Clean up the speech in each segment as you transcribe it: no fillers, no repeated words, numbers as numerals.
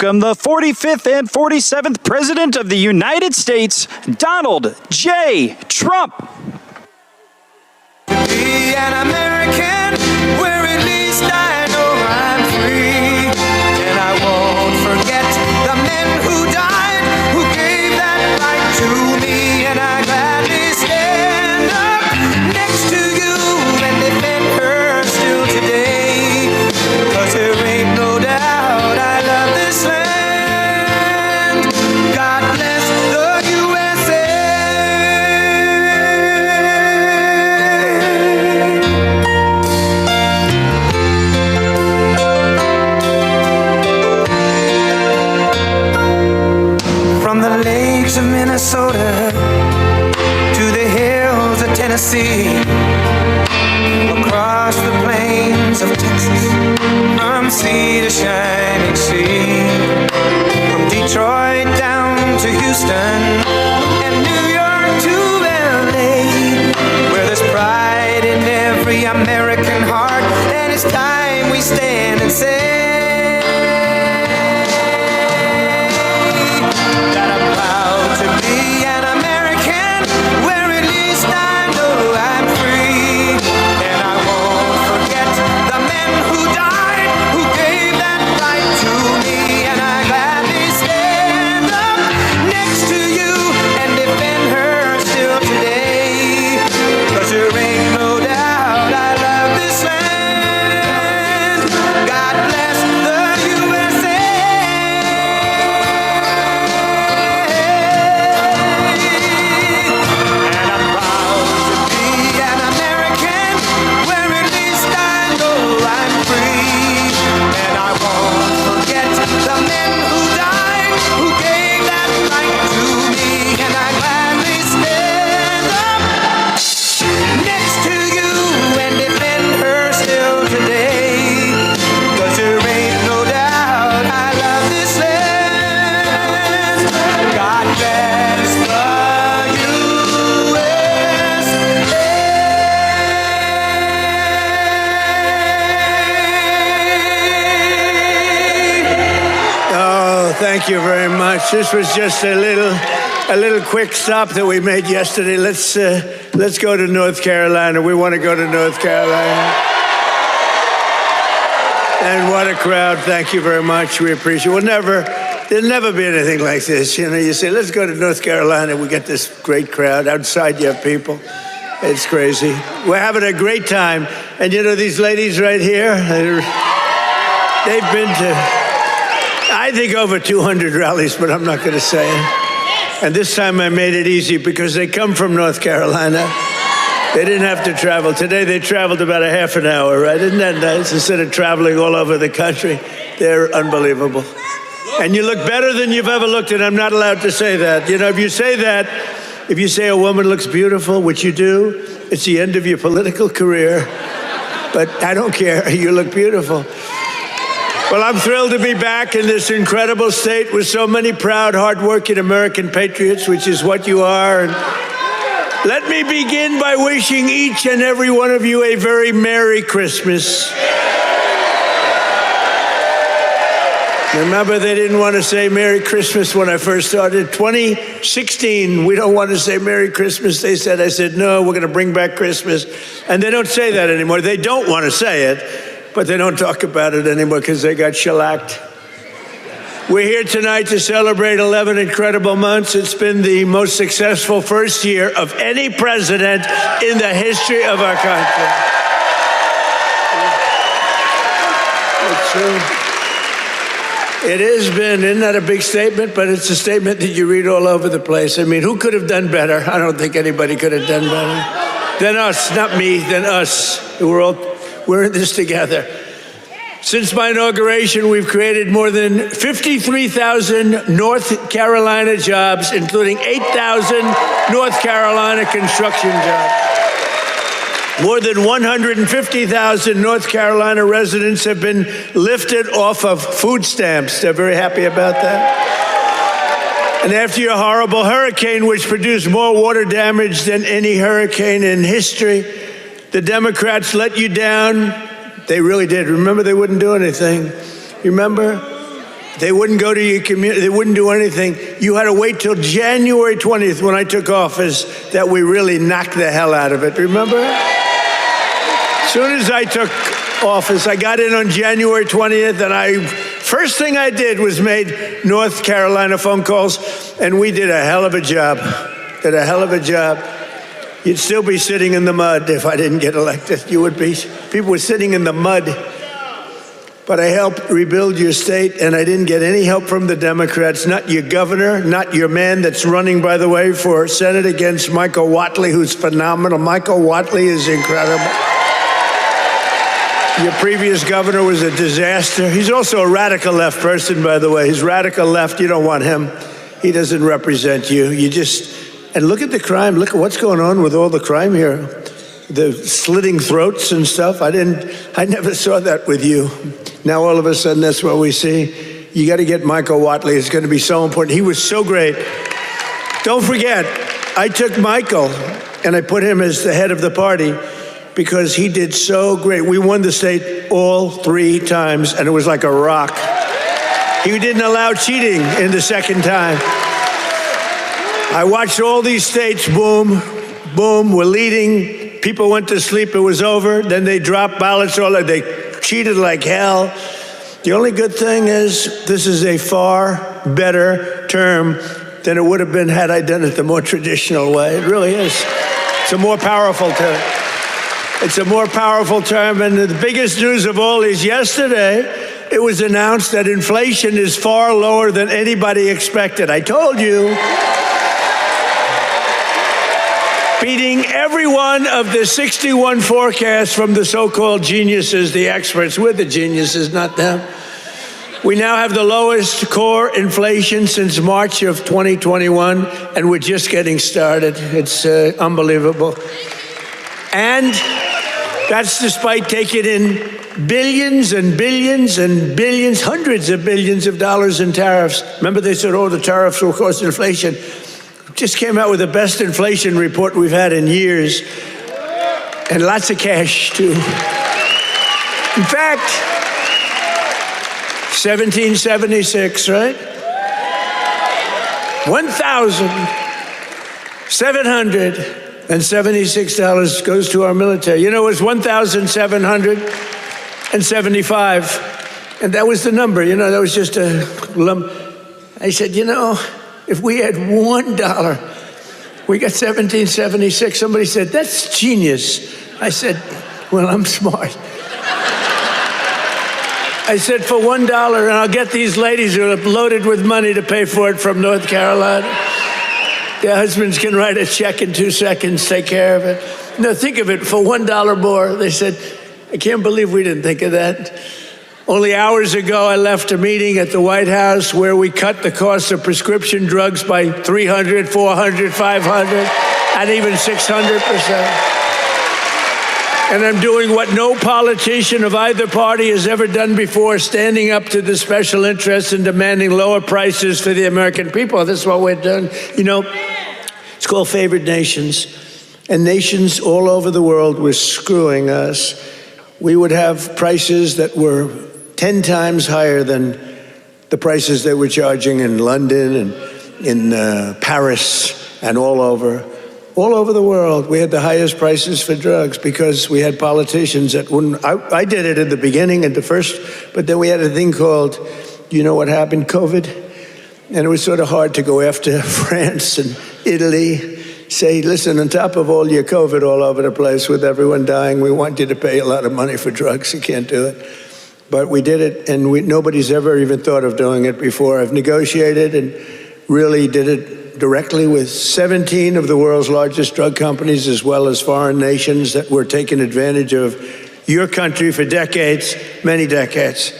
welcome the 45th and 47th President of the United States, Donald J. Trump. Be an American, where at least I know I'm free. And I won't forget the men who died, who gave that right to me. And I gladly stand up next to you and defend her still today. 'Cause there ain't no doubt I love this land. God bless the USA. From the lakes of Minnesota to the hills of Tennessee, across the plains of Texas, from sea to shining sea, from Detroit down to Houston and New York to LA, where there's pride in every American heart, and it's time we stand and say that I'm proud to be an American, where at least I know I'm free. And I won't forget the men who died, who gave that right to me. And I gladly stand up next to you and defend her still today. 'Cause there ain't no doubt I love this land. God bless the USA. And I'm proud to be an American, where at least I know I'm free. And I won't forget the men who died, who gave that right to me. And I gladly stand up next to you and defend her still today. 'Cause there ain't no doubt I love this land. God bless the USA. Oh, thank you very much. This was just a little quick stop that we made yesterday. Let's go to North Carolina. We want to go to North Carolina. And what a crowd. Thank you very much. We appreciate it. There'll never be anything like this. You know, you say, let's go to North Carolina. We get this great crowd. Outside you have people. It's crazy. We're having a great time. And you know, these ladies right here, they've been to, I think, over 200 rallies, but I'm not going to say it. And this time I made it easy because they come from North Carolina. They didn't have to travel. Today they traveled about a half an hour, right? Isn't that nice? Instead of traveling all over the country. They're unbelievable. And you look better than you've ever looked, and I'm not allowed to say that. You know, if you say that, if you say a woman looks beautiful, which you do, it's the end of your political career. But I don't care. You look beautiful. Well, I'm thrilled to be back in this incredible state with so many proud, hardworking American patriots, which is what you are. And let me begin by wishing each and every one of you a very Merry Christmas. Remember, they didn't want to say Merry Christmas when I first started. 2016, we don't want to say Merry Christmas. I said, no, we're going to bring back Christmas. And they don't say that anymore. They don't want to say it, but they don't talk about it anymore because they got shellacked. We're here tonight to celebrate 11 incredible months. It's been the most successful first year of any president in the history of our country. It's true. It has been, isn't that a big statement? But it's a statement that you read all over the place. I mean, who could have done better? I don't think anybody could have done better than us, not me, than us. We're in this together. Since my inauguration, we've created more than 53,000 North Carolina jobs, including 8,000 North Carolina construction jobs. More than 150,000 North Carolina residents have been lifted off of food stamps. They're very happy about that. And after your horrible hurricane, which produced more water damage than any hurricane in history, the Democrats let you down. They really did. Remember, they wouldn't do anything. Remember? They wouldn't go to your community. They wouldn't do anything. You had to wait till January 20th when I took office that we really knocked the hell out of it. Remember? As soon as I took office, I got in on January 20th, and first thing I did was made North Carolina phone calls, and we did a hell of a job. Did a hell of a job. You'd still be sitting in the mud if I didn't get elected. You would be. People were sitting in the mud. But I helped rebuild your state, and I didn't get any help from the Democrats, not your governor, not your man that's running, by the way, for Senate against Michael Whatley, who's phenomenal. Michael Whatley is incredible. Your previous governor was a disaster. He's also a radical left person, by the way. He's radical left. You don't want him. He doesn't represent you. And look at the crime. Look at what's going on with all the crime here. The slitting throats and stuff. I never saw that with you. Now all of a sudden that's what we see. You got to get Michael Whatley. It's going to be so important. He was so great. Don't forget, I took Michael and I put him as the head of the party because he did so great. We won the state all 3 times, and it was like a rock. He didn't allow cheating in the second time. I watched all these states, boom, boom, we're leading. People went to sleep, it was over. Then they dropped ballots, they cheated like hell. The only good thing is this is a far better term than it would have been had I done it the more traditional way. It really is. It's a more powerful term. It's a more powerful term. And the biggest news of all is yesterday, it was announced that inflation is far lower than anybody expected. I told you. Beating every one of the 61 forecasts from the so-called geniuses, the experts. We're the geniuses, not them. We now have the lowest core inflation since March of 2021, and we're just getting started. It's unbelievable. And that's despite taking in billions and billions and billions, hundreds of billions of dollars in tariffs. Remember they said, the tariffs will cause inflation. Just came out with the best inflation report we've had in years, and lots of cash, too. In fact, 1776, right? $1,776 goes to our military. You know, it was 1,775, and that was the number. You know, that was just a lump. I said, if we had $1, we got 1776. Somebody said, that's genius. I said, well, I'm smart. I said, for $1, and I'll get these ladies who are loaded with money to pay for it from North Carolina. Their husbands can write a check in 2 seconds, take care of it. No, think of it, for $1 more. They said, I can't believe we didn't think of that. Only hours ago, I left a meeting at the White House where we cut the cost of prescription drugs by 300, 400, 500, and even 600%. And I'm doing what no politician of either party has ever done before, standing up to the special interests and demanding lower prices for the American people. This is what we're doing. It's called favored nations. And nations all over the world were screwing us. We would have prices that were 10 times higher than the prices they were charging in London and in Paris and all over the world. We had the highest prices for drugs because we had politicians that wouldn't. I did it at the beginning, at the first, but then we had a thing called, what happened, COVID? And it was sort of hard to go after France and Italy, say, listen, on top of all your COVID all over the place with everyone dying, we want you to pay a lot of money for drugs. You can't do it. But we did it, and nobody's ever even thought of doing it before. I've negotiated and really did it directly with 17 of the world's largest drug companies, as well as foreign nations that were taking advantage of your country for decades, many decades.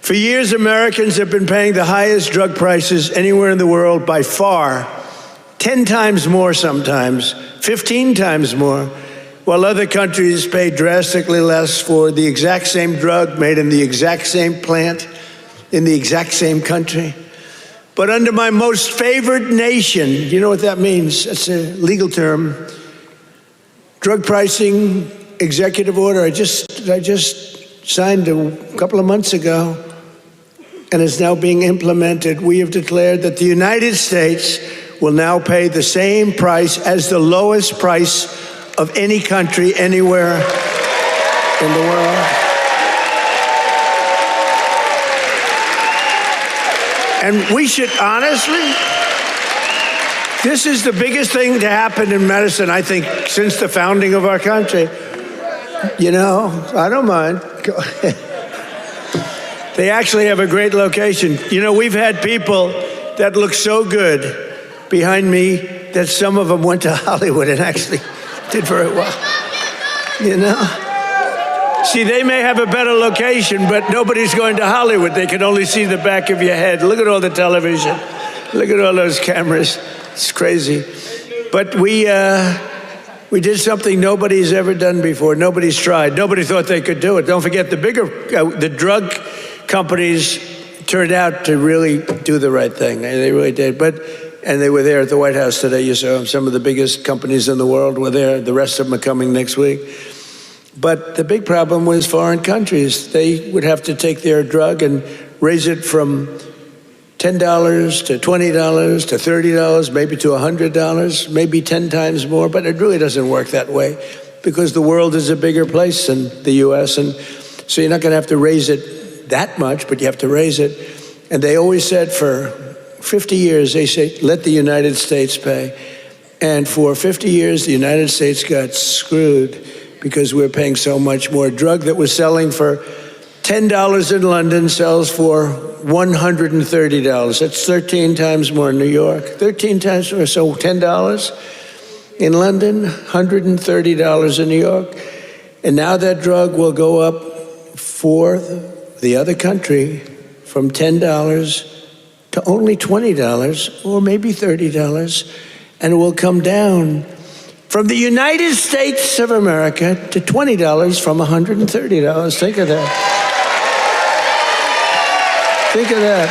For years, Americans have been paying the highest drug prices anywhere in the world by far, 10 times more sometimes, 15 times more, while other countries pay drastically less for the exact same drug made in the exact same plant, in the exact same country. But under my most favored nation, you know what that means? That's a legal term. Drug pricing executive order I just signed a couple of months ago. and is now being implemented. We have declared that the United States will now pay the same price as the lowest price of any country anywhere in the world. And we should honestly, this is the biggest thing to happen in medicine, I think, since the founding of our country. You know, I don't mind. They actually have a great location. You know, we've had people that look so good behind me that some of them went to Hollywood and actually did very well. You know? See, they may have a better location, but nobody's going to Hollywood. They can only see the back of your head. Look at all the television. Look at all those cameras. It's crazy. But we did something nobody's ever done before. Nobody's tried. Nobody thought they could do it. Don't forget, the drug companies turned out to really do the right thing. They really did. And they were there at the White House today. You saw them. Some of the biggest companies in the world were there. The rest of them are coming next week. But the big problem was foreign countries. They would have to take their drug and raise it from $10 to $20 to $30, maybe to $100, maybe 10 times more. But it really doesn't work that way because the world is a bigger place than the U.S. And so you're not going to have to raise it that much, but you have to raise it. And they always said for 50 years, they say, let the United States pay. And for 50 years, the United States got screwed because we're paying so much more. Drug that was selling for $10 in London sells for $130. That's 13 times more in New York. 13 times more, so $10 in London, $130 in New York. And now that drug will go up for the other country from $10 to only $20 or maybe $30, and it will come down from the United States of America to $20 from $130. Think of that. Think of that.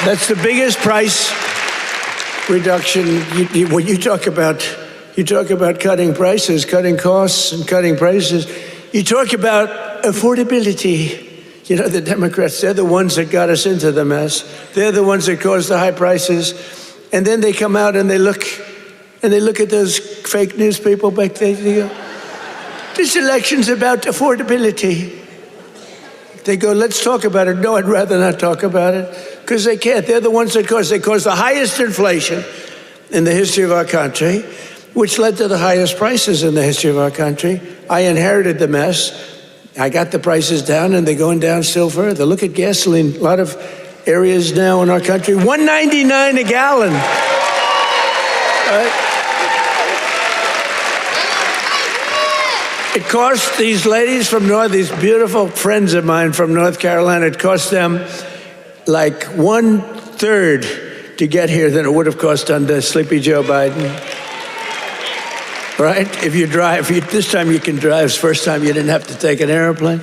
That's the biggest price reduction. When you talk about cutting prices, cutting costs, and cutting prices, you talk about affordability. You know, the Democrats, they're the ones that got us into the mess. They're the ones that caused the high prices. And then they come out and they look at those fake news people back there. They go, this election's about affordability. They go, let's talk about it. No, I'd rather not talk about it because they can't. They're the ones that caused the highest inflation in the history of our country, which led to the highest prices in the history of our country. I inherited the mess. I got the prices down, and they're going down still further. Look at gasoline. A lot of areas now in our country, $1.99 a gallon. Right? It cost these ladies from these beautiful friends of mine from North Carolina, it cost them like 1/3 to get here than it would have cost under Sleepy Joe Biden. Right? If you drive, this time you can drive. First time you didn't have to take an airplane.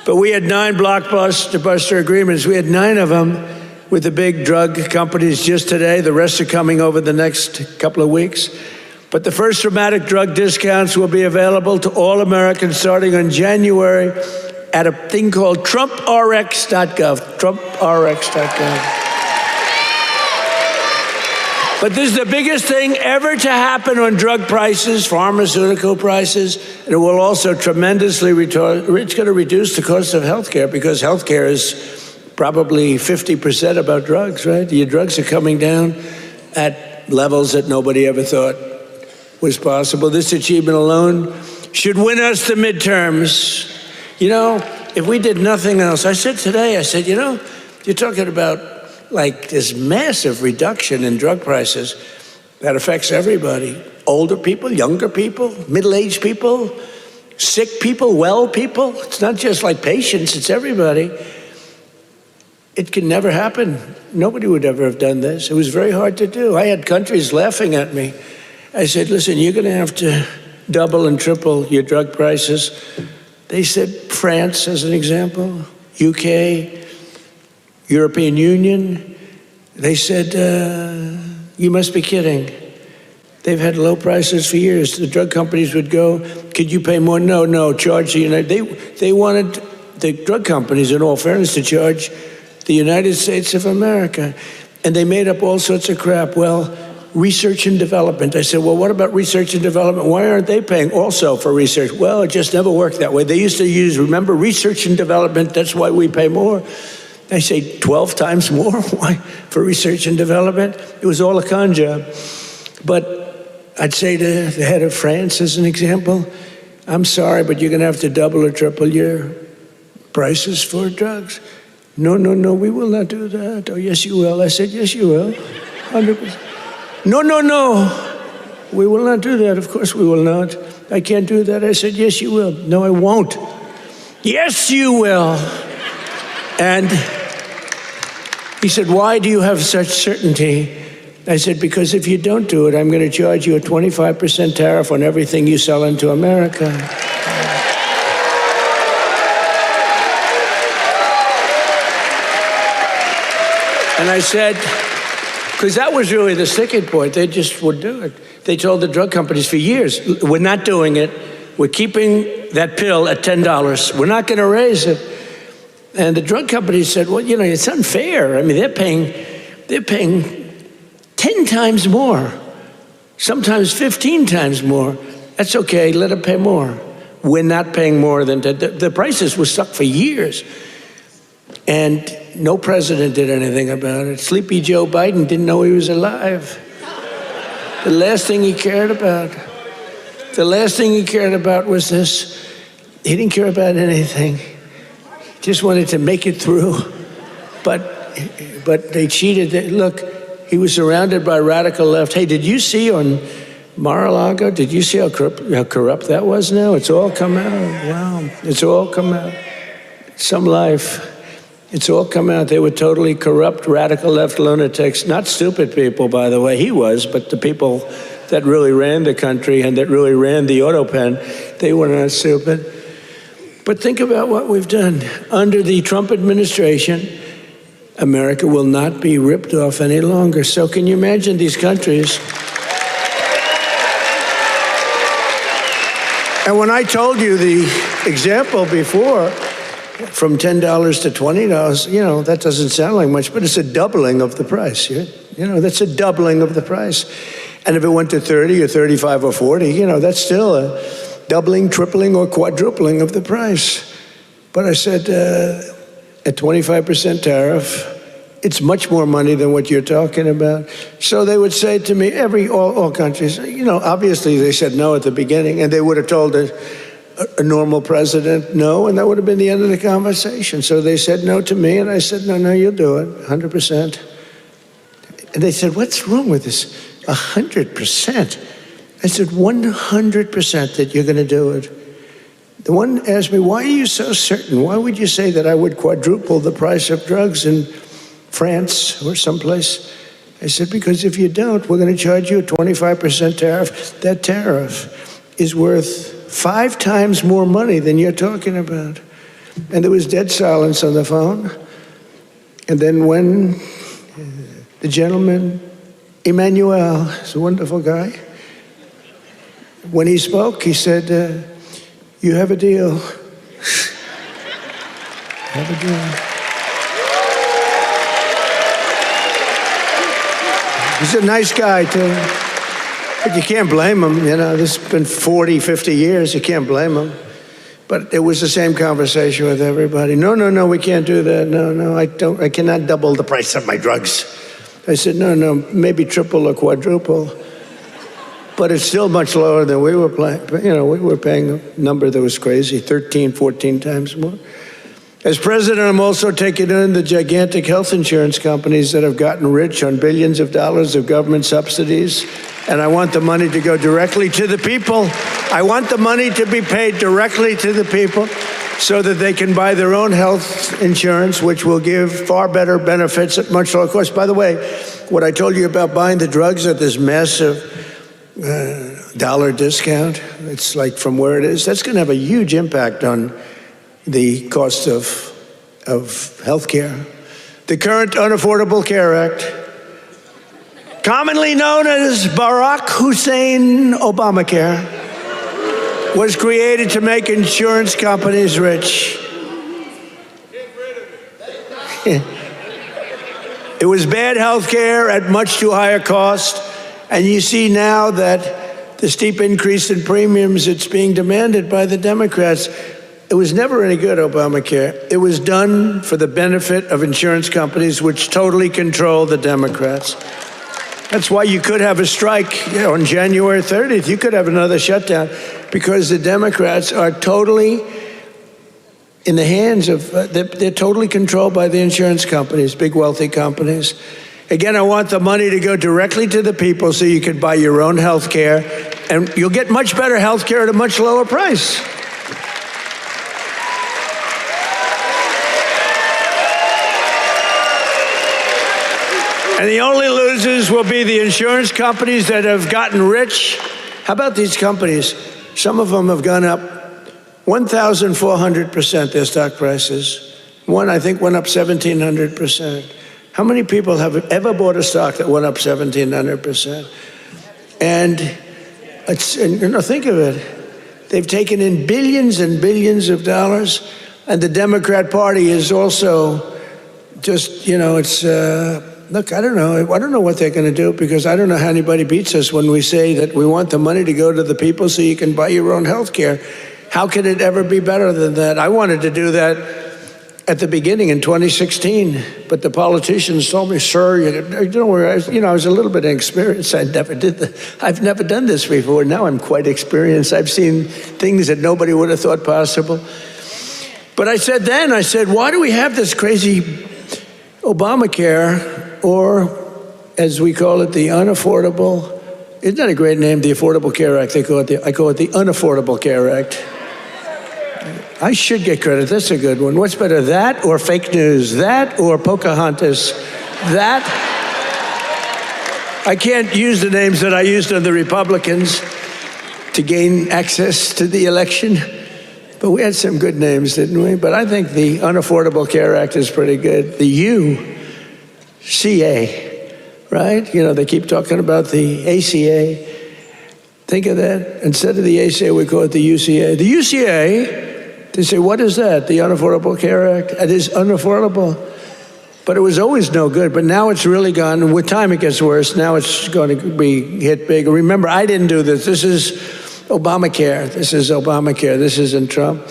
But we had 9 blockbuster agreements. We had 9 of them with the big drug companies just today. The rest are coming over the next couple of weeks. But the first dramatic drug discounts will be available to all Americans starting on January at a thing called TrumpRx.gov. TrumpRx.gov. But this is the biggest thing ever to happen on drug prices, pharmaceutical prices, and it will also tremendously it's going to reduce the cost of healthcare because healthcare is probably 50% about drugs, right? Your drugs are coming down at levels that nobody ever thought was possible. This achievement alone should win us the midterms. You know, if we did nothing else, I said, you know, you're talking about like this massive reduction in drug prices that affects everybody. Older people, younger people, middle-aged people, sick people, well people. It's not just like patients, it's everybody. It can never happen. Nobody would ever have done this. It was very hard to do. I had countries laughing at me. I said, listen, you're going to have to double and triple your drug prices. They said, France, as an example, UK, European Union. They said, you must be kidding. They've had low prices for years. The drug companies would go, could you pay more? No, charge the United. They wanted the drug companies, in all fairness, to charge the United States of America. And they made up all sorts of crap. Well, research and development. I said, well, what about research and development? Why aren't they paying also for research? Well, it just never worked that way. They used to use, remember, research and development, that's why we pay more. I say 12 times more. Why? For research and development? It was all a con job. But I'd say to the head of France, as an example, I'm sorry, but you're going to have to double or triple your prices for drugs. No, we will not do that. Oh, yes, you will. I said, yes, you will. 100%. No, we will not do that. Of course we will not. I can't do that. I said, yes, you will. No, I won't. Yes, you will. And he said, why do you have such certainty? I said, because if you don't do it, I'm going to charge you a 25% tariff on everything you sell into America. And I said, because that was really the sticking point. They just would do it. They told the drug companies for years, we're not doing it. We're keeping that pill at $10. We're not going to raise it. And the drug companies said, well, you know, it's unfair. I mean, they're paying 10 times more, sometimes 15 times more. That's okay, let them pay more. We're not paying more than that. The prices were stuck for years. And no president did anything about it. Sleepy Joe Biden didn't know he was alive. The last thing he cared about was this. He didn't care about anything. He just wanted to make it through. But they cheated. Look, he was surrounded by radical left. Hey, did you see on Mar-a-Lago, did you see how corrupt that was now? It's all come out. Wow, it's all come out. Some life. It's all come out. They were totally corrupt, radical left lunatics. Not stupid people, by the way. He was, but the people that really ran the country and that really ran the auto pen, they were not stupid. But think about what we've done. Under the Trump administration, America will not be ripped off any longer. So can you imagine these countries? And when I told you the example before, from $10 to $20, you know, that doesn't sound like much, but it's a doubling of the price. You know, that's a doubling of the price. And if it went to 30 or 35 or 40, you know, that's still a doubling, tripling, or quadrupling of the price. But I said, at 25% tariff, it's much more money than what you're talking about. So they would say to me, all countries, you know, obviously they said no at the beginning, and they would have told a normal president no, and that would have been the end of the conversation. So they said no to me, and I said, no, you'll do it, 100%. And they said, what's wrong with this? 100%. I said, 100% that you're going to do it. The one asked me, why are you so certain? Why would you say that I would quadruple the price of drugs in France or someplace? I said, because if you don't, we're going to charge you a 25% tariff. That tariff is worth 5 times more money than you're talking about. And there was dead silence on the phone. And then when the gentleman, Emmanuel, is a wonderful guy, when he spoke, he said, you have a deal. Have a deal. He's a nice guy, too. But you can't blame him, you know, this has been 40, 50 years, you can't blame him. But it was the same conversation with everybody. No, we can't do that. No, I cannot double the price of my drugs. I said, no, maybe triple or quadruple. But it's still much lower than we were paying. You know, we were paying a number that was crazy, 13, 14 times more. As president, I'm also taking in the gigantic health insurance companies that have gotten rich on billions of dollars of government subsidies. And I want the money to go directly to the people. I want the money to be paid directly to the people so that they can buy their own health insurance, which will give far better benefits at much lower cost. By the way, what I told you about buying the drugs at this massive dollar discount, it's like from where it is, that's going to have a huge impact on the cost of health care. The current Unaffordable Care Act, commonly known as Barack Hussein Obamacare, was created to make insurance companies rich. It was bad health care at much too high a cost. And you see now that the steep increase in premiums, it's being demanded by the Democrats. It was never any good, Obamacare. It was done for the benefit of insurance companies, which totally control the Democrats. That's why you could have a strike on January 30th. You could have another shutdown because the Democrats are totally in the hands of, they're totally controlled by the insurance companies, big wealthy companies. Again, I want the money to go directly to the people so you can buy your own health care, and you'll get much better health care at a much lower price. And the only losers will be the insurance companies that have gotten rich. How about these companies? Some of them have gone up 1,400%, their stock prices. One, I think, went up 1,700%. How many people have ever bought a stock that went up 1,700%? And think of it. They've taken in billions and billions of dollars, and the Democrat Party is also just, look, I don't know what they're going to do, because I don't know how anybody beats us when we say that we want the money to go to the people so you can buy your own health care. How could it ever be better than that? I wanted to do that at the beginning in 2016, but the politicians told me, sir, don't worry. I was a little bit inexperienced. I've never done this before. Now I'm quite experienced. I've seen things that nobody would have thought possible. But I said, why do we have this crazy Obamacare, or as we call it, the unaffordable, isn't that a great name, the Affordable Care Act? I call it the Unaffordable Care Act. I should get credit. That's a good one. What's better, that or fake news? That or Pocahontas? That? I can't use the names that I used on the Republicans to gain access to the election, but we had some good names, didn't we? But I think the Unaffordable Care Act is pretty good. The UCA, right? They keep talking about the ACA. Think of that. Instead of the ACA, we call it the UCA. The UCA, they say, what is that? The Unaffordable Care Act? It is unaffordable. But it was always no good. But now it's really gone. And with time, it gets worse. Now it's going to be hit big. Remember, I didn't do this. This is Obamacare. This isn't Trump.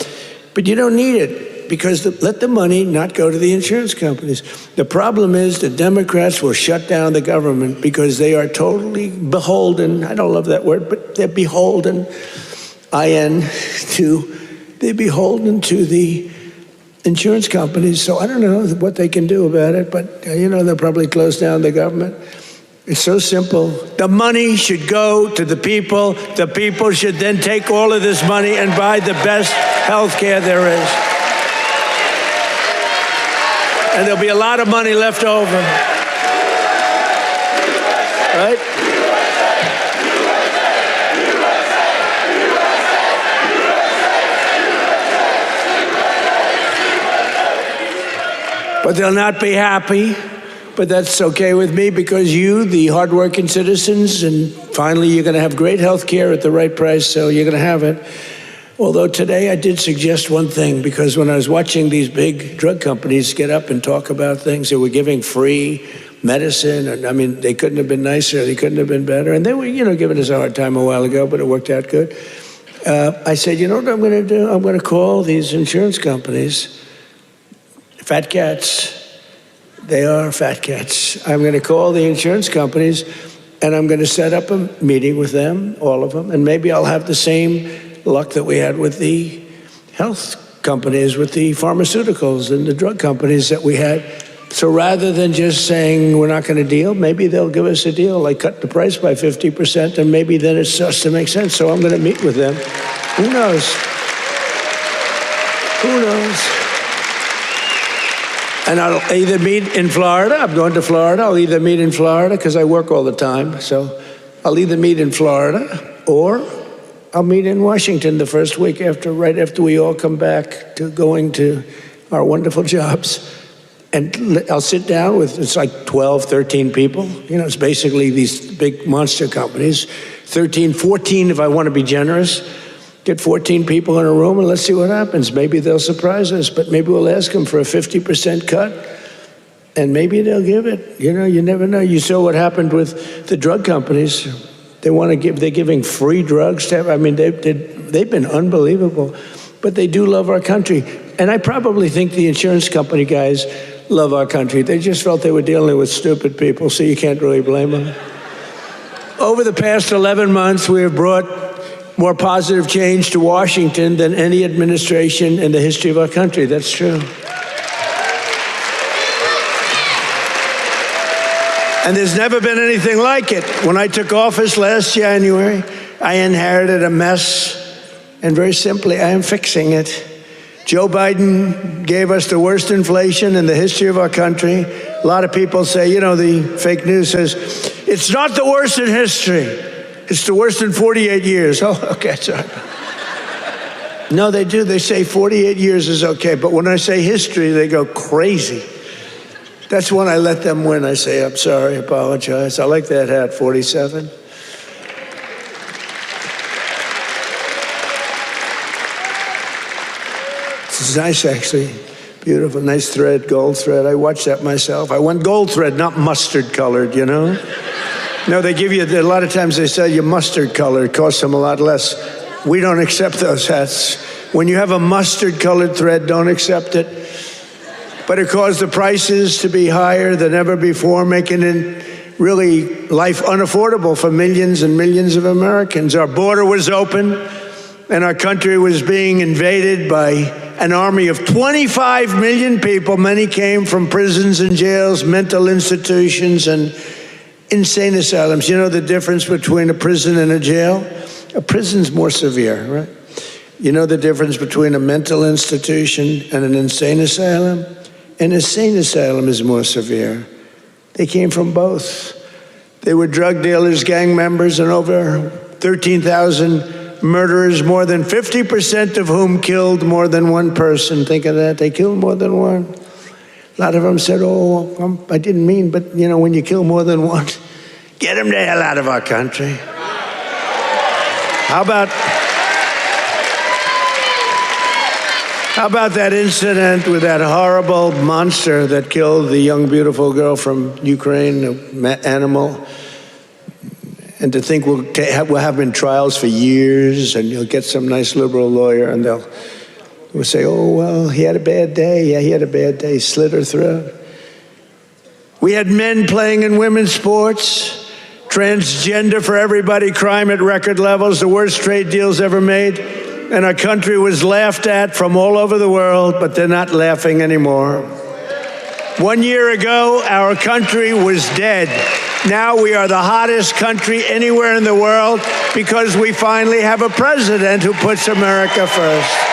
But you don't need it, because let the money not go to the insurance companies. The problem is the Democrats will shut down the government because they are totally beholden. I don't love that word, but they're beholden, they're beholden to the insurance companies. So I don't know what they can do about it, but they'll probably close down the government. It's so simple. The money should go to the people. The people should then take all of this money and buy the best health care there is. And there'll be a lot of money left over. Right? But they'll not be happy. But that's okay with me, because you, the hardworking citizens, and finally you're going to have great health care at the right price, so you're going to have it. Although today I did suggest one thing, because when I was watching these big drug companies get up and talk about things, they were giving free medicine, and they couldn't have been nicer, they couldn't have been better, and they were, giving us a hard time a while ago, but it worked out good. I said, you know what I'm going to do? I'm going to call these insurance companies fat cats. They are fat cats. I'm going to call the insurance companies, and I'm going to set up a meeting with them, all of them, and maybe I'll have the same luck that we had with the health companies, with the pharmaceuticals and the drug companies that we had. So rather than just saying we're not going to deal, maybe they'll give us a deal, like cut the price by 50%, and maybe then it starts to make sense. So I'm going to meet with them. Who knows? Who knows? And I'll either meet in Florida. I'm going to Florida. I'll either meet in Florida, because I work all the time. So I'll either meet in Florida, or I'll meet in Washington the first week right after we all come back to going to our wonderful jobs. And I'll sit down with, it's like 12, 13 people. It's basically these big monster companies. 13, 14 if I want to be generous. Get 14 people in a room and let's see what happens. Maybe they'll surprise us, but maybe we'll ask them for a 50% cut. And maybe they'll give it. You know, you never know. You saw what happened with the drug companies. They're giving free drugs to they've been unbelievable. But they do love our country. And I probably think the insurance company guys love our country. They just felt they were dealing with stupid people, so you can't really blame them. Over the past 11 months, we have brought more positive change to Washington than any administration in the history of our country. That's true. And there's never been anything like it. When I took office last January, I inherited a mess, and very simply, I am fixing it. Joe Biden gave us the worst inflation in the history of our country. A lot of people say, you know, the fake news says, it's not the worst in history. It's the worst in 48 years. Oh, okay, sorry. No, they do. They say 48 years is okay. But when I say history, they go crazy. That's when I let them win. I say, I'm sorry, apologize. I like that hat, 47. It's nice, actually. Beautiful, nice thread, gold thread. I watched that myself. I want gold thread, not mustard colored, you know? No, they give you, a lot of times they sell you mustard colored. It costs them a lot less. We don't accept those hats. When you have a mustard colored thread, don't accept it. But it caused the prices to be higher than ever before, making it really life unaffordable for millions and millions of Americans. Our border was open, and our country was being invaded by an army of 25 million people. Many came from prisons and jails, mental institutions, and insane asylums. You know the difference between a prison and a jail? A prison's more severe, right? You know the difference between a mental institution and an insane asylum? An insane asylum is more severe. They came from both. They were drug dealers, gang members, and over 13,000 murderers, more than 50% of whom killed more than one person. Think of that. They killed more than one. A lot of them said, oh, I didn't mean, but you know, when you kill more than one, get them the hell out of our country. How about that incident with that horrible monster that killed the young, beautiful girl from Ukraine, an animal? And to think we'll have been trials for years, and you'll get some nice liberal lawyer, and we'll say, oh, well, he had a bad day. Yeah, he had a bad day. Slit her throat. We had men playing in women's sports, transgender for everybody, crime at record levels, the worst trade deals ever made. And our country was laughed at from all over the world, but they're not laughing anymore. 1 year ago, our country was dead. Now we are the hottest country anywhere in the world because we finally have a president who puts America first.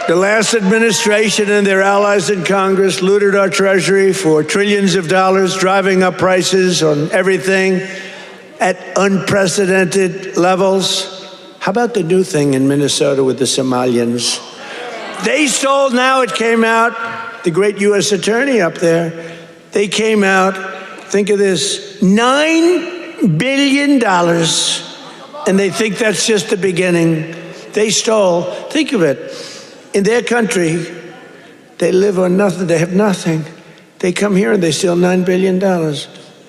The last administration and their allies in Congress looted our treasury for trillions of dollars, driving up prices on everything at unprecedented levels. How about the new thing in Minnesota with the Somalians? They stole, now it came out, the great U.S. attorney up there, they came out, think of this, $9 billion, and they think that's just the beginning. They stole, think of it. In their country, they live on nothing. They have nothing. They come here and they steal $9 billion.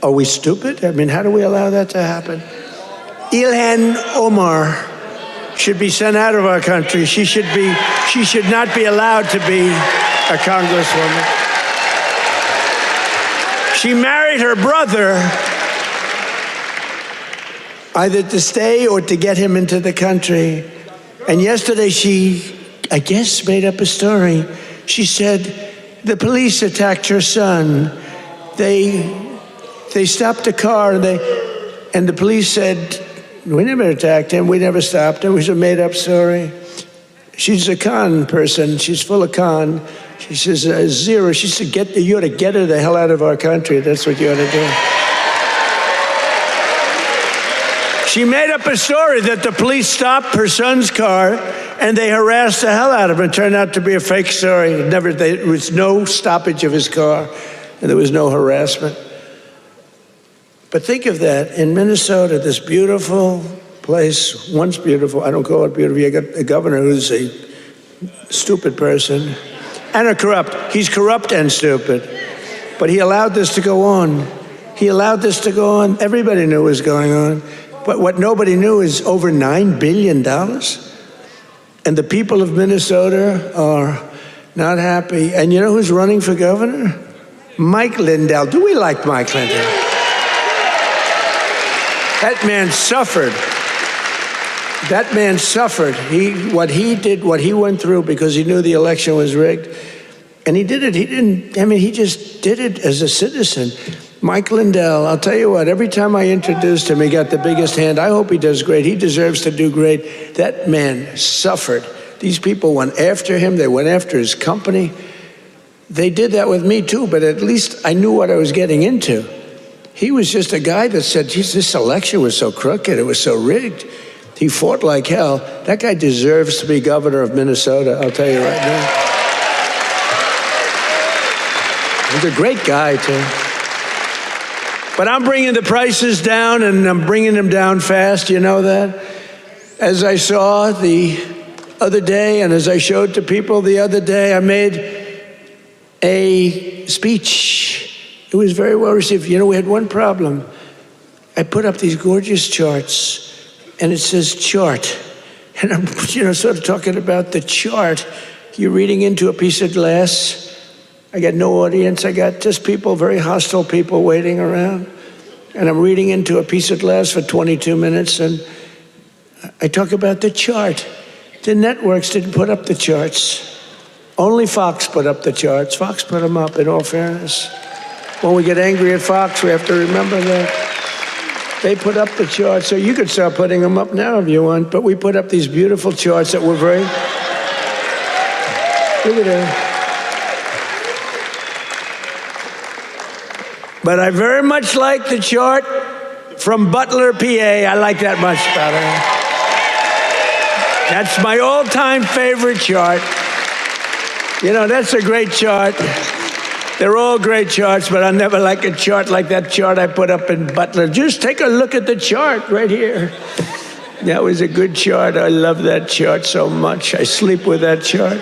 Are we stupid? I mean, how do we allow that to happen? Ilhan Omar should be sent out of our country. She should not be allowed to be a congresswoman. She married her brother either to stay or to get him into the country. And yesterday she, I guess, made up a story. She said the police attacked her son. They stopped a car, and the police said, we never attacked him, we never stopped him. It was a made-up story. She's a con person. She's full of con. She says, zero. She said, you ought to get her the hell out of our country. That's what you ought to do. She made up a story that the police stopped her son's car and they harassed the hell out of him. It turned out to be a fake story. There was no stoppage of his car and there was no harassment. But think of that, in Minnesota, this beautiful place, once beautiful, I don't call it beautiful, you got a governor who's a stupid person and a corrupt. He's corrupt and stupid. But he allowed this to go on. He allowed this to go on. Everybody knew what was going on. But what nobody knew is over $9 billion. And the people of Minnesota are not happy. And you know who's running for governor? Mike Lindell. Do we like Mike Lindell? That man suffered. That man suffered. What he did, what he went through because he knew the election was rigged. And he did it. He just did it as a citizen. Mike Lindell, I'll tell you what, every time I introduced him, he got the biggest hand. I hope he does great. He deserves to do great. That man suffered. These people went after him. They went after his company. They did that with me too, but at least I knew what I was getting into. He was just a guy that said, geez, this election was so crooked. It was so rigged. He fought like hell. That guy deserves to be governor of Minnesota, I'll tell you right now. He's a great guy, too. But I'm bringing the prices down, and I'm bringing them down fast. You know that? As I saw the other day, and as I showed to people the other day, I made a speech. It was very well received. You know, we had one problem. I put up these gorgeous charts, and it says chart. And I'm, sort of talking about the chart. You're reading into a piece of glass. I got no audience. I got just people, very hostile people waiting around. And I'm reading into a piece of glass for 22 minutes, and I talk about the chart. The networks didn't put up the charts. Only Fox put up the charts. Fox put them up, in all fairness. When we get angry at Fox, we have to remember that. They put up the charts, so you could start putting them up now if you want, but we put up these beautiful charts that were very... Look at that. But I very much like the chart from Butler, PA. I like that much better. That's my all-time favorite chart. That's a great chart. They're all great charts, but I never like a chart like that chart I put up in Butler. Just take a look at the chart right here. That was a good chart. I love that chart so much. I sleep with that chart.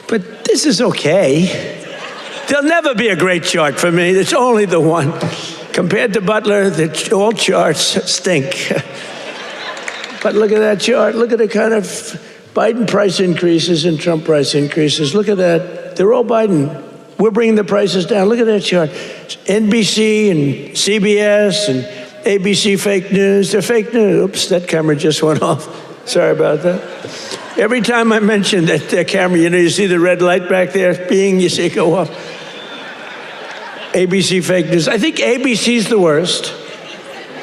But this is okay. There'll never be a great chart for me. It's only the one. Compared to Butler, all charts stink. But look at that chart. Look at the kind of Biden price increases and Trump price increases. Look at that. They're all Biden. We're bringing the prices down. Look at that chart. NBC and CBS and ABC fake news. They're fake news. Oops, that camera just went off. Sorry about that. Every time I mention that camera, you see the red light back there, you see it go off. ABC fake news. I think ABC's the worst.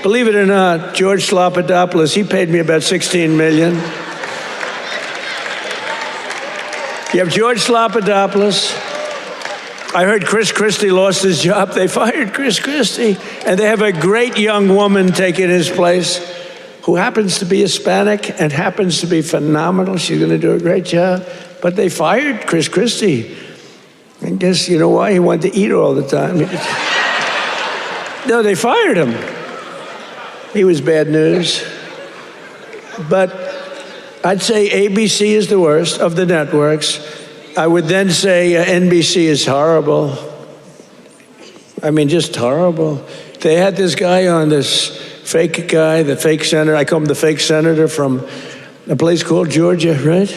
Believe it or not, George Slopadopoulos, he paid me about $16 million. You have George Slopadopoulos. I heard Chris Christie lost his job. They fired Chris Christie. And they have a great young woman taking his place who happens to be Hispanic and happens to be phenomenal. She's going to do a great job. But they fired Chris Christie. I guess you know why? He wanted to eat all the time. No, they fired him. He was bad news. But I'd say ABC is the worst of the networks. I would then say NBC is horrible. I mean, just horrible. They had this guy on, this fake guy, the fake senator. I call him the fake senator from a place called Georgia, right?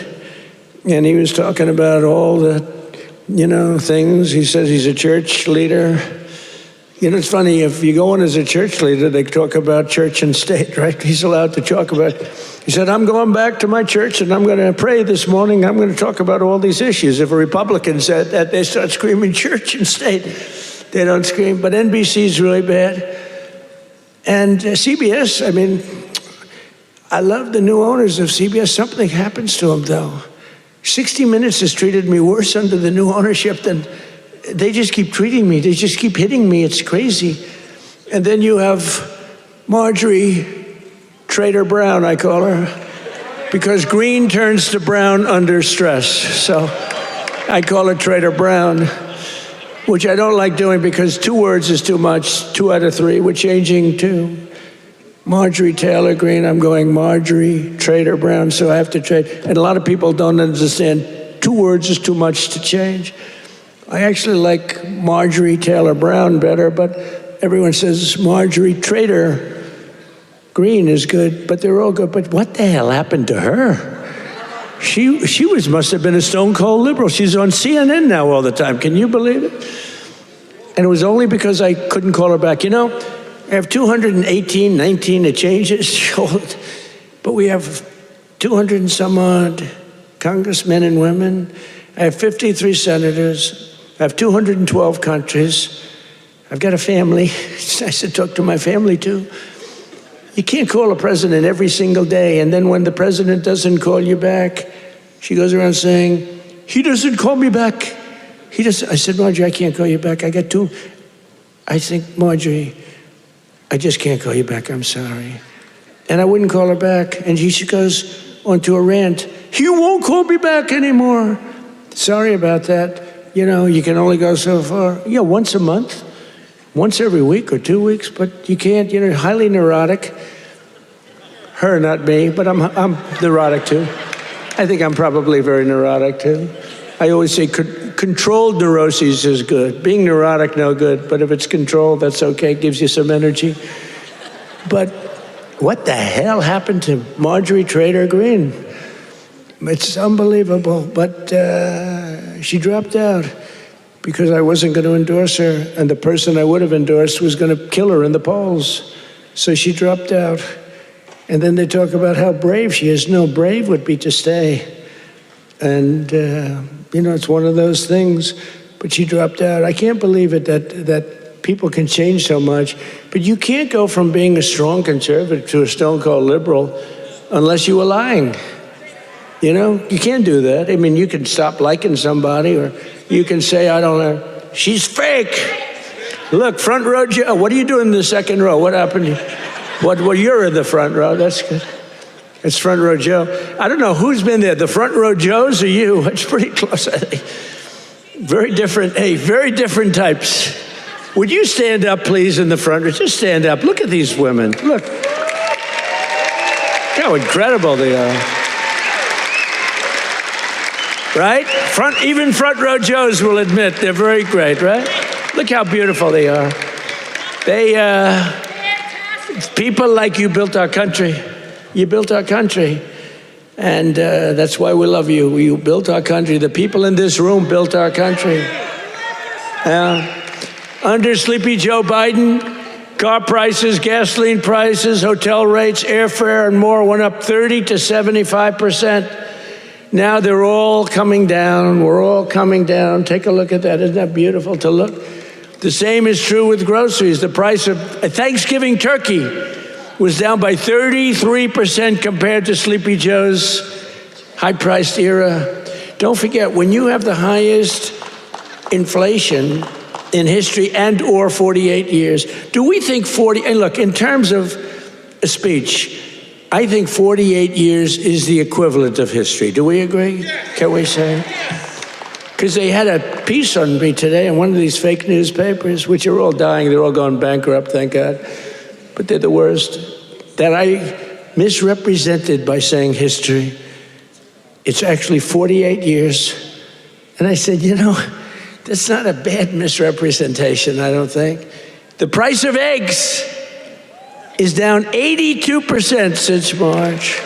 And he was talking about all the, things. He says he's a church leader. It's funny, if you go in as a church leader, they talk about church and state, right? He's allowed to talk about, he said, I'm going back to my church and I'm going to pray this morning. I'm going to talk about all these issues. If a Republican said that, they start screaming church and state. They don't scream, but NBC is really bad. And CBS, I love the new owners of CBS. Something happens to them, though. 60 Minutes has treated me worse under the new ownership than... They just keep treating me. They just keep hitting me. It's crazy. And then you have Marjorie Trader Brown, I call her, because green turns to brown under stress. So I call her Trader Brown, which I don't like doing because 2 words is too much, 2 out of 3. We're changing to Marjorie Taylor Greene. I'm going Marjorie Trader Brown, so I have to trade. And a lot of people don't understand 2 words is too much to change. I actually like Marjorie Taylor Brown better, but everyone says Marjorie Trader Greene is good, but they're all good. But what the hell happened to her? She must have been a stone cold liberal. She's on CNN now all the time. Can you believe it? And it was only because I couldn't call her back. You know, I have 218, 19 to change it, but we have 200 and some odd congressmen and women. I have 53 senators. I have 212 countries. I've got a family. It's nice to talk to my family too. You can't call a president every single day, and then when the president doesn't call you back, she goes around saying, he doesn't call me back. I said, Marjorie, I can't call you back. I got 2. I think, Marjorie, I just can't call you back. I'm sorry. And I wouldn't call her back. And she goes onto a rant. He won't call me back anymore. Sorry about that. You know, you can only go so far. Yeah, once a month. Once every week or 2 weeks, but you can't, you know, highly neurotic. Her, not me, but I'm neurotic too. I think I'm probably very neurotic too. I always say controlled neuroses is good. Being neurotic, no good, but if it's controlled, that's okay, it gives you some energy. But what the hell happened to Marjorie Trader Greene? It's unbelievable, but she dropped out because I wasn't going to endorse her, and the person I would have endorsed was going to kill her in the polls. So she dropped out. And then they talk about how brave she is. No, brave would be to stay. And, you know, it's one of those things. But she dropped out. I can't believe it that people can change so much. But you can't go from being a strong conservative to a stone-cold liberal unless you were lying. You know, you can't do that. I mean, you can stop liking somebody, or you can say, I don't know, she's fake. Look, front row Joe. What are you doing in the second row? What happened? Well, you're in the front row. That's good. It's front row Joe. I don't know who's been there, the front row Joes or you? It's pretty close, I think. Very different, very different types. Would you stand up, please, in the front row? Just stand up. Look at these women. Look. How incredible they are. Right? Even front row Joes will admit they're very great, right? Look how beautiful they are. People like you built our country. You built our country. And that's why we love you. You built our country. The people in this room built our country. Under Sleepy Joe Biden, car prices, gasoline prices, hotel rates, airfare, and more went up 30 to 75%. Now they're all coming down. We're all coming down. Take a look at that. Isn't that beautiful to look? The same is true with groceries. The price of a Thanksgiving turkey was down by 33% compared to Sleepy Joe's high-priced era. Don't forget, when you have the highest inflation in history and or 48 years, do we think and look, in terms of a speech, I think 48 years is the equivalent of history. Do we agree? Can we say? Because they had a piece on me today in one of these fake newspapers, which are all dying. They're all going bankrupt, thank God. But they're the worst. That I misrepresented by saying history. It's actually 48 years. And I said, you know, that's not a bad misrepresentation, I don't think. The price of eggs is down 82% since March.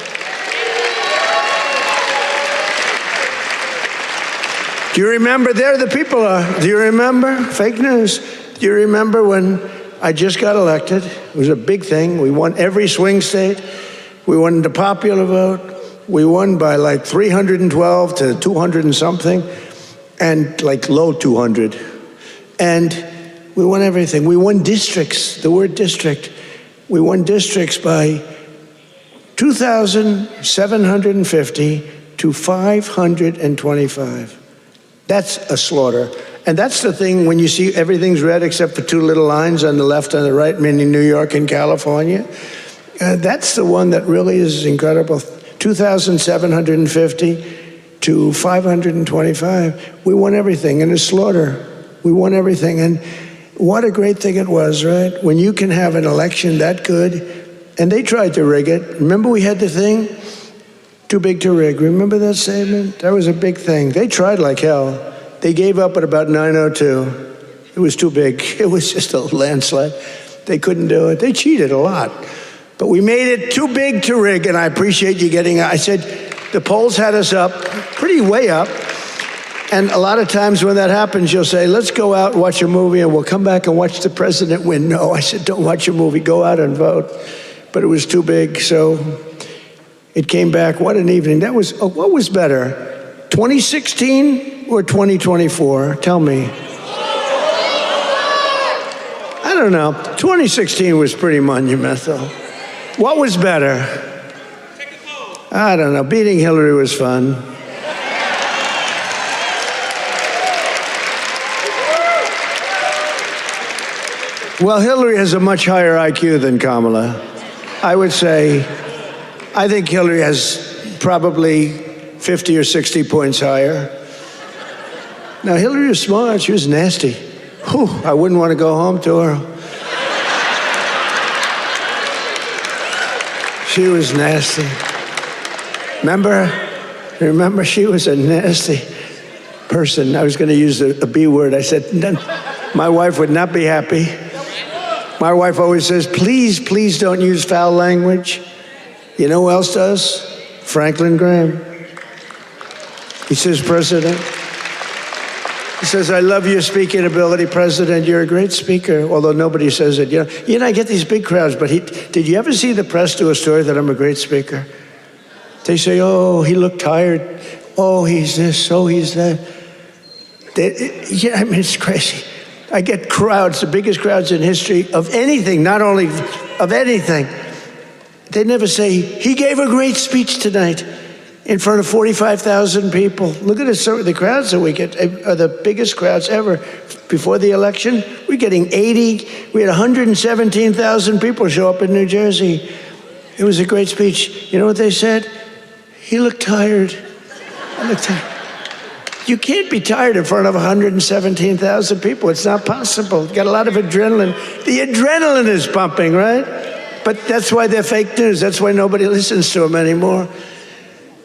Do you remember? There the people are. Do you remember? Fake news. Do you remember when I just got elected? It was a big thing. We won every swing state. We won the popular vote. We won by like 312 to 200 and something, and like low 200. And we won everything. We won districts, the word district. We won districts by 2,750 to 525. That's a slaughter. And that's the thing, when you see everything's red except for two little lines on the left and the right, meaning New York and California, that's the one that really is incredible. 2,750 to 525. We won everything in a slaughter. We won everything. And what a great thing it was, right? When you can have an election that good. And they tried to rig it. Remember we had the thing? Too big to rig. Remember that statement? That was a big thing. They tried like hell. They gave up at about 9:02. It was too big. It was just a landslide. They couldn't do it. They cheated a lot. But we made it too big to rig, and I appreciate you getting it. I said, the polls had us up, pretty way up. And a lot of times when that happens, you'll say, let's go out and watch a movie, and we'll come back and watch the president win. No, I said, don't watch a movie. Go out and vote. But it was too big, so it came back. What an evening. That was, what was better, 2016 or 2024? Tell me. I don't know. 2016 was pretty monumental. What was better? I don't know. Beating Hillary was fun. Well, Hillary has a much higher IQ than Kamala. I would say, I think Hillary has probably 50 or 60 points higher. Now, Hillary was smart. She was nasty. Whew, I wouldn't want to go home to her. She was nasty. Remember, she was a nasty person. I was going to use a B word. I said, my wife would not be happy. My wife always says, please, please don't use foul language. You know who else does? Franklin Graham. He says, President. He says, I love your speaking ability, President. You're a great speaker, although nobody says it. You know, I get these big crowds, but did you ever see the press do a story that I'm a great speaker? They say, oh, he looked tired. Oh, he's this. Oh, he's that. Yeah, I mean, it's crazy. I get crowds, the biggest crowds in history of anything, not only of anything. They never say, he gave a great speech tonight in front of 45,000 people. Look at the crowds that we get are the biggest crowds ever. Before the election, we're getting 80. We had 117,000 people show up in New Jersey. It was a great speech. You know what they said? He looked tired. I looked tired. You can't be tired in front of 117,000 people. It's not possible. You got a lot of adrenaline. The adrenaline is pumping, right? But that's why they're fake news. That's why nobody listens to them anymore.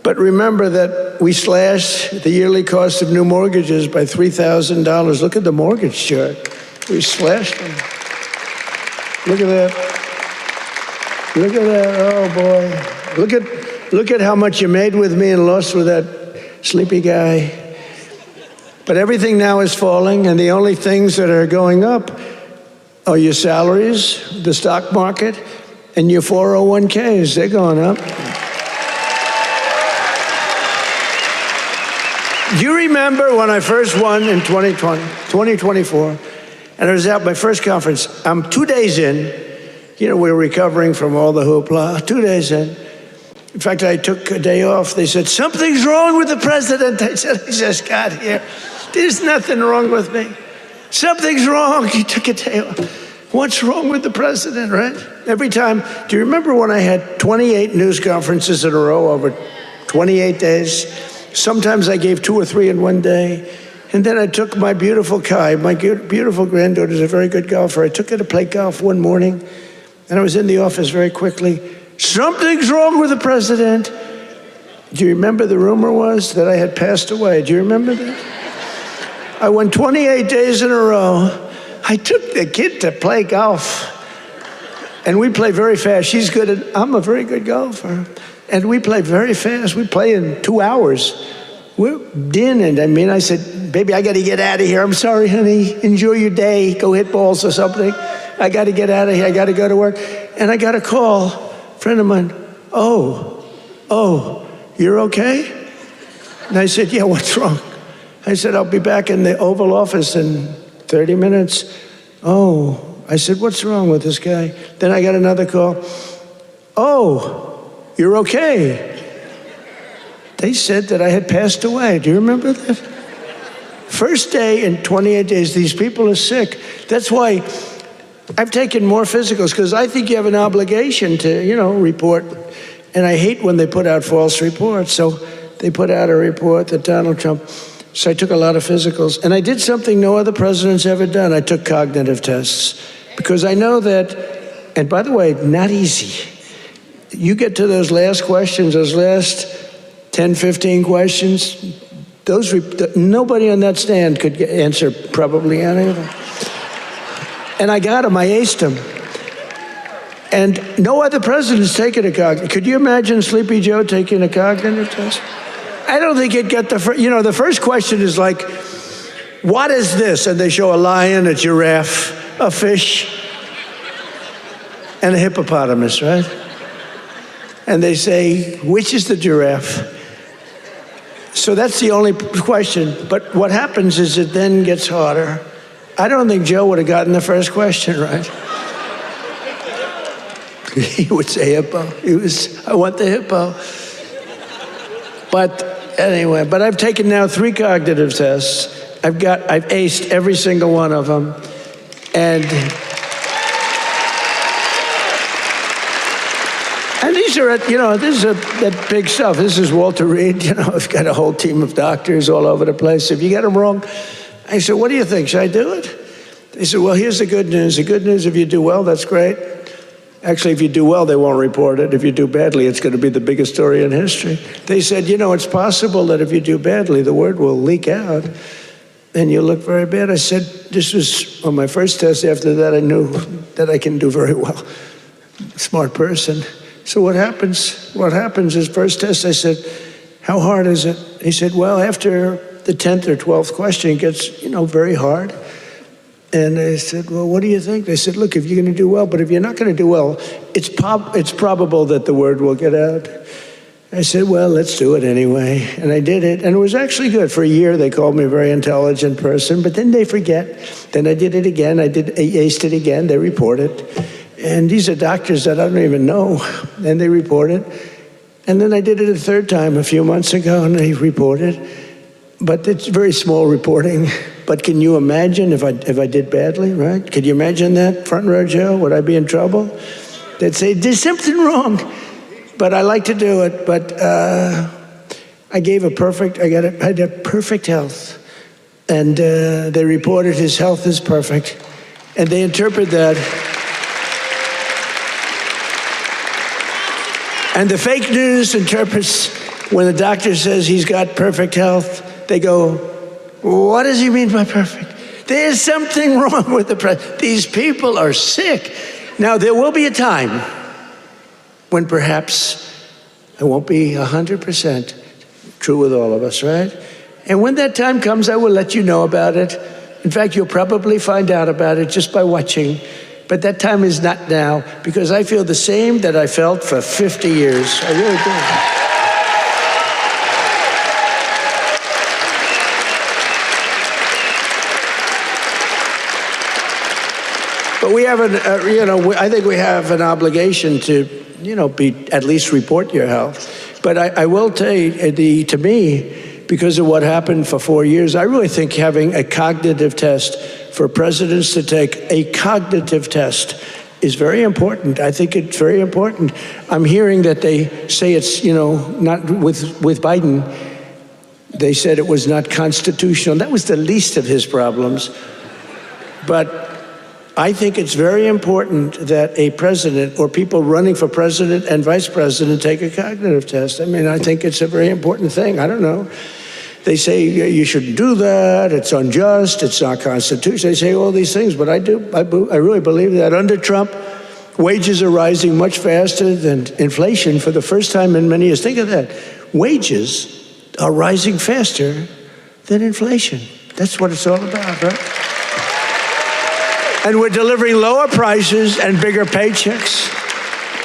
But remember that we slashed the yearly cost of new mortgages by $3,000. Look at the mortgage chart. We slashed them. Look at that. Look at that. Oh, boy. Look at how much you made with me and lost with that sleepy guy. But everything now is falling, and the only things that are going up are your salaries, the stock market, and your 401ks. They're going up. Do you remember when I first won in 2024, and I was at my first conference? I'm 2 days in. You know, we're recovering from all the hoopla. 2 days in. In fact, I took a day off. They said, something's wrong with the president. I said, I just got here. There's nothing wrong with me. Something's wrong. He took a day off. What's wrong with the president, right? Every time. Do you remember when I had 28 news conferences in a row over 28 days? Sometimes I gave 2 or 3 in one day. And then I took my beautiful Kai, my beautiful granddaughter is a very good golfer. I took her to play golf one morning, and I was in the office very quickly. Something's wrong with the president. Do you remember the rumor was that I had passed away? Do you remember that? I won 28 days in a row. I took the kid to play golf. And we play very fast. She's good at, I'm a very good golfer. And we play very fast. We play in 2 hours. We're in, and I mean, I said, baby, I got to get out of here. I'm sorry, honey. Enjoy your day. Go hit balls or something. I got to get out of here. I got to go to work. And I got a call. Friend of mine, oh, you're okay? And I said, yeah, what's wrong? I said, I'll be back in the Oval Office in 30 minutes. Oh, I said, what's wrong with this guy? Then I got another call. Oh, you're okay. They said that I had passed away. Do you remember that? First day in 28 days, these people are sick. That's why I've taken more physicals, because I think you have an obligation to, report. And I hate when they put out false reports. So they put out a report that Donald Trump. So I took a lot of physicals. And I did something no other president's ever done. I took cognitive tests. Because I know that, and by the way, not easy. You get to those last questions, those last 10, 15 questions, nobody on that stand could answer probably any of them. And I got them, I aced them. And no other president's taken a cognitive. Could you imagine Sleepy Joe taking a cognitive test? I don't think he'd get the first question is like, what is this? And they show a lion, a giraffe, a fish, and a hippopotamus, right? And they say, which is the giraffe? So that's the only question. But what happens is it then gets harder. I don't think Joe would have gotten the first question right. He would say hippo. I want the hippo. But anyway, I've taken now 3 cognitive tests. I've aced every single one of them. And these are, this is that big stuff. This is Walter Reed. I've got a whole team of doctors all over the place. If you get them wrong, I said, what do you think? Should I do it? They said, well, here's the good news. The good news, if you do well, that's great. Actually, if you do well, they won't report it. If you do badly, it's going to be the biggest story in history. They said, it's possible that if you do badly, the word will leak out and you'll look very bad. I said, this was on my first test. After that, I knew that I can do very well. Smart person. So what happens? What happens is, first test, I said, how hard is it? He said, well, after the 10th or 12th question, it gets, very hard. And I said, well, what do you think? They said, look, if you're going to do well, but if you're not going to do well, it's probable that the word will get out. I said, well, let's do it anyway. And I did it. And it was actually good. For a year, they called me a very intelligent person, but then they forget. Then I did it again. I aced it again. They report it. And these are doctors that I don't even know. And they report it. And then I did it a third time a few months ago, and they reported. But it's very small reporting. But can you imagine if I did badly, right? Could you imagine that, front row Joe? Would I be in trouble? They'd say, there's something wrong. But I like to do it. But I had perfect health. And they reported his health is perfect. And they interpret that. And the fake news interprets when the doctor says he's got perfect health, they go, what does he mean by perfect? There's something wrong with the president. These people are sick. Now, there will be a time when perhaps I won't be 100% true with all of us, right? And when that time comes, I will let you know about it. In fact, you'll probably find out about it just by watching. But that time is not now, because I feel the same that I felt for 50 years. I really do. But we have I think we have an obligation to, at least report your health. But I will tell you, to me, because of what happened for 4 years, I really think having a cognitive test for presidents to take a cognitive test is very important. I think it's very important. I'm hearing that they say it's, not with Biden, they said it was not constitutional. That was the least of his problems. But I think it's very important that a president or people running for president and vice president take a cognitive test. I mean, I think it's a very important thing. I don't know. They say you shouldn't do that. It's unjust. It's not constitutional. They say all these things, but I really believe that under Trump, wages are rising much faster than inflation for the first time in many years. Think of that. Wages are rising faster than inflation. That's what it's all about, right? And we're delivering lower prices and bigger paychecks.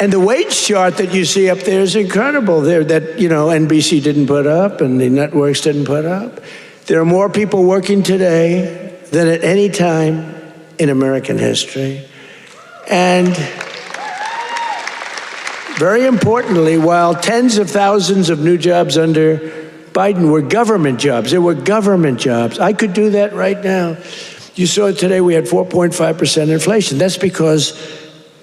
And the wage chart that you see up there is incredible. That NBC didn't put up and the networks didn't put up. There are more people working today than at any time in American history. And very importantly, while tens of thousands of new jobs under Biden were government jobs. They were government jobs. I could do that right now. You saw it today, we had 4.5% inflation. That's because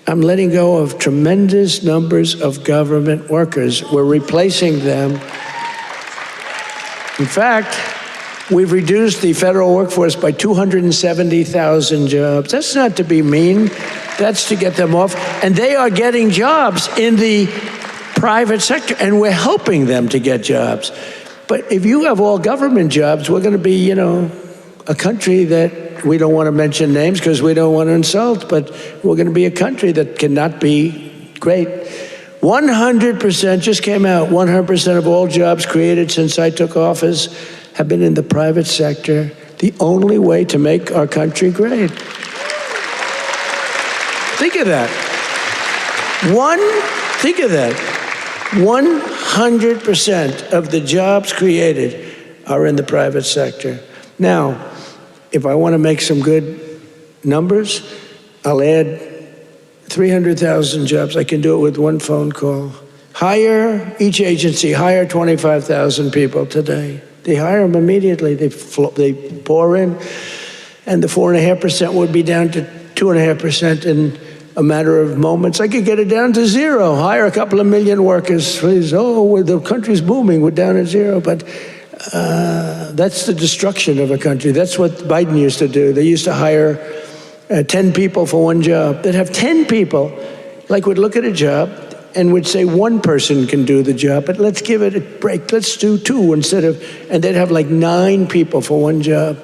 I'm letting go of tremendous numbers of government workers. We're replacing them. In fact, we've reduced the federal workforce by 270,000 jobs. That's not to be mean. That's to get them off. And they are getting jobs in the private sector, and we're helping them to get jobs. But if you have all government jobs, we're going to be, a country that we don't want to mention names because we don't want to insult, but we're going to be a country that cannot be great. 100% just came out, 100% of all jobs created since I took office have been in the private sector. The only way to make our country great. Think of that. Think of that. 100% of the jobs created are in the private sector. Now, if I want to make some good numbers, I'll add 300,000 jobs. I can do it with one phone call. Each agency hire 25,000 people today. They hire them immediately. They pour in, and the 4.5% would be down to 2.5% in a matter of moments. I could get it down to zero. Hire a couple of million workers, please. Oh, the country's booming. We're down at zero, but that's the destruction of a country. That's what Biden used to do. They used to hire 10 people for one job. They'd have 10 people, would look at a job and would say one person can do the job, but let's give it a break. Let's do two and they'd have 9 people for one job.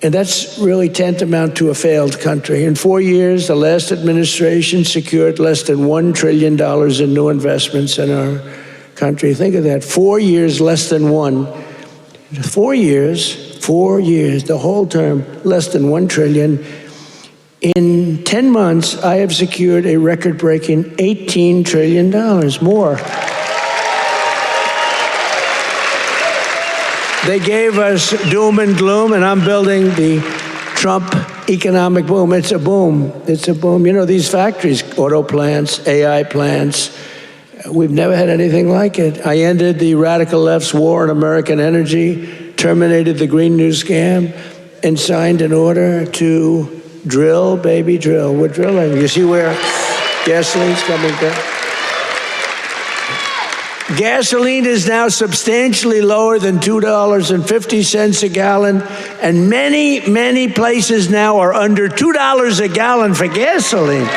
And that's really tantamount to a failed country. In 4 years, the last administration secured less than $1 trillion in new investments in our country. Think of that. 4 years, less than one. 4 years, the whole term, less than $1 trillion. In 10 months, I have secured a record-breaking $18 trillion more. They gave us doom and gloom, and I'm building the Trump economic boom. It's a boom. It's a boom. These factories, auto plants, AI plants, we've never had anything like it. I ended the radical left's war on American energy, terminated the Green New Scam, and signed an order to drill, baby, drill. We're drilling. You see where gasoline's coming down? Gasoline is now substantially lower than $2.50 a gallon, and many, many places now are under $2 a gallon for gasoline.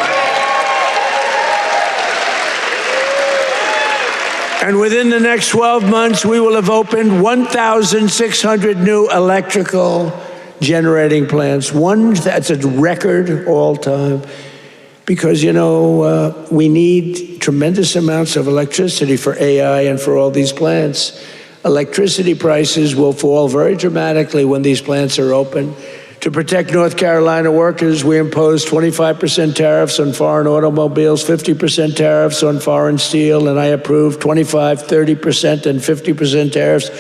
And within the next 12 months, we will have opened 1,600 new electrical generating plants. That's a record all time. Because, we need tremendous amounts of electricity for AI and for all these plants. Electricity prices will fall very dramatically when these plants are open. To protect North Carolina workers, we imposed 25% tariffs on foreign automobiles, 50% tariffs on foreign steel, and I approved 25%, 30%, and 50% tariffs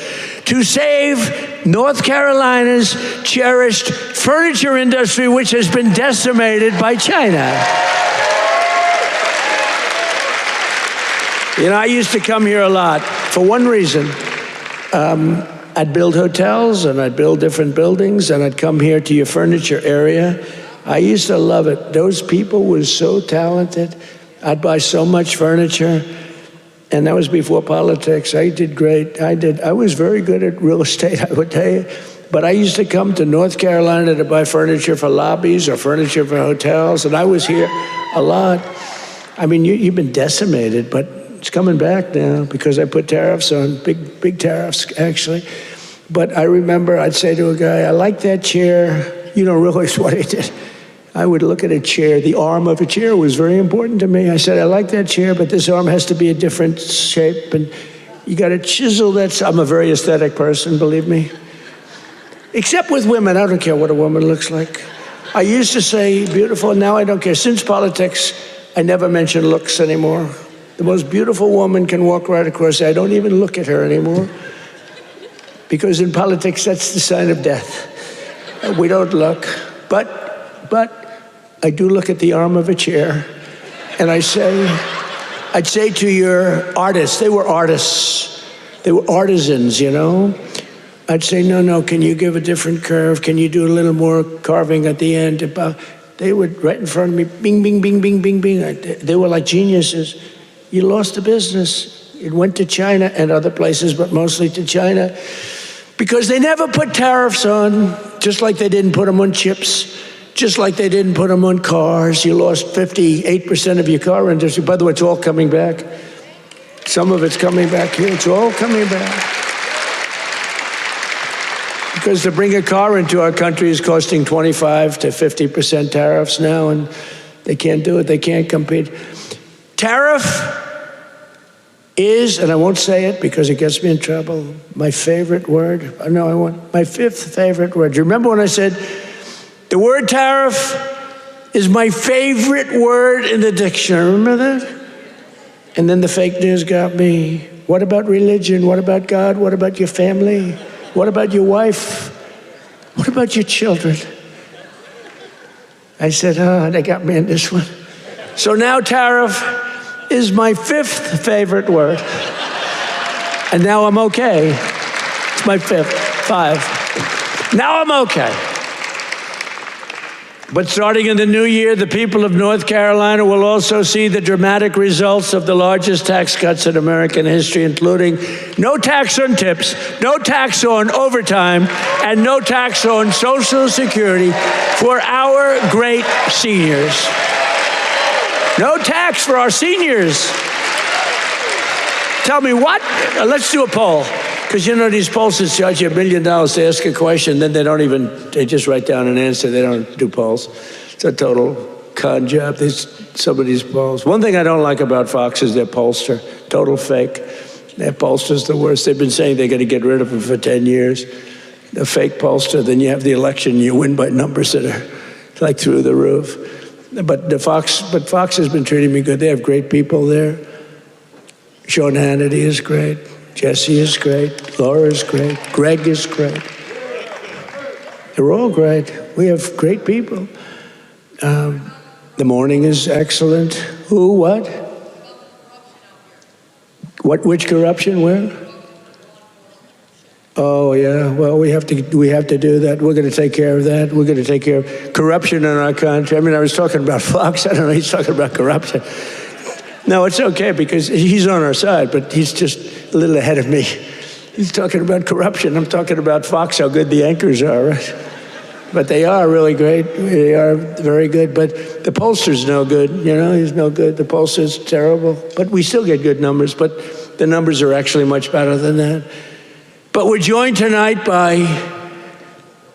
to save North Carolina's cherished furniture industry, which has been decimated by China. I used to come here a lot for one reason. I'd build hotels and I'd build different buildings and I'd come here to your furniture area. I used to love it. Those people were so talented. I'd buy so much furniture. And that was before politics. I did great. I was very good at real estate, I would tell you. But I used to come to North Carolina to buy furniture for lobbies or furniture for hotels. And I was here a lot. I mean, you've been decimated, but it's coming back now because I put tariffs on, big tariffs, actually. But I remember I'd say to a guy, I like that chair. You don't realize what I did. I would look at a chair. The arm of a chair was very important to me. I said, I like that chair, but this arm has to be a different shape. And you got to chisel that. I'm a very aesthetic person, believe me. Except with women. I don't care what a woman looks like. I used to say beautiful. Now I don't care. Since politics, I never mention looks anymore. The most beautiful woman can walk right across. I don't even look at her anymore. Because in politics, that's the sign of death. We don't look. But I do look at the arm of a chair. And I'd say to your artists, they were artists. They were artisans, you know. I'd say, no, can you give a different curve? Can you do a little more carving at the end? They would, right in front of me, bing, bing, bing, bing, bing, bing. They were like geniuses. You lost the business. It went to China and other places, but mostly to China, because they never put tariffs on, just like they didn't put them on chips, just like they didn't put them on cars. You lost 58% of your car industry. By the way, it's all coming back. Some of it's coming back here. It's all coming back. Because to bring a car into our country is costing 25 to 50% tariffs now, and they can't do it. They can't compete. Tariff is, and I won't say it because it gets me in trouble, my favorite word. No, I want my fifth favorite word. Do you remember when I said the word tariff is my favorite word in the dictionary? Remember that? And then the fake news got me. What about religion? What about God? What about your family? What about your wife? What about your children? I said, they got me in this one. So now tariff is my fifth favorite word. And now I'm okay. It's my fifth, 5. Now I'm okay. But starting in the new year, the people of North Carolina will also see the dramatic results of the largest tax cuts in American history, including no tax on tips, no tax on overtime, and no tax on Social Security for our great seniors. No tax for our seniors. Tell me what? Let's do a poll. Because you know these pollsters charge you $1 million to ask a question, then they just write down an answer. They don't do polls. It's a total con job. Some of these polls. One thing I don't like about Fox is their pollster. Total fake. Their pollster's the worst. They've been saying they're going to get rid of them for 10 years. The fake pollster, then you have the election, you win by numbers that are like through the roof. But Fox has been treating me good. They have great people there. Sean Hannity is great. Jesse is great. Laura is great. Greg is great. They're all great. We have great people. The morning is excellent. Who? What? Which corruption? Where? Oh yeah. Well, we have to do that. We're going to take care of that. We're going to take care of corruption in our country. I mean, I was talking about Fox. I don't know. He's talking about corruption. No, it's okay because he's on our side, but he's just a little ahead of me. He's talking about corruption. I'm talking about Fox, how good the anchors are, right? But they are really great. They are very good. But the pollster's no good. You know, he's no good. The pollster's terrible. But we still get good numbers. But the numbers are actually much better than that. But we're joined tonight by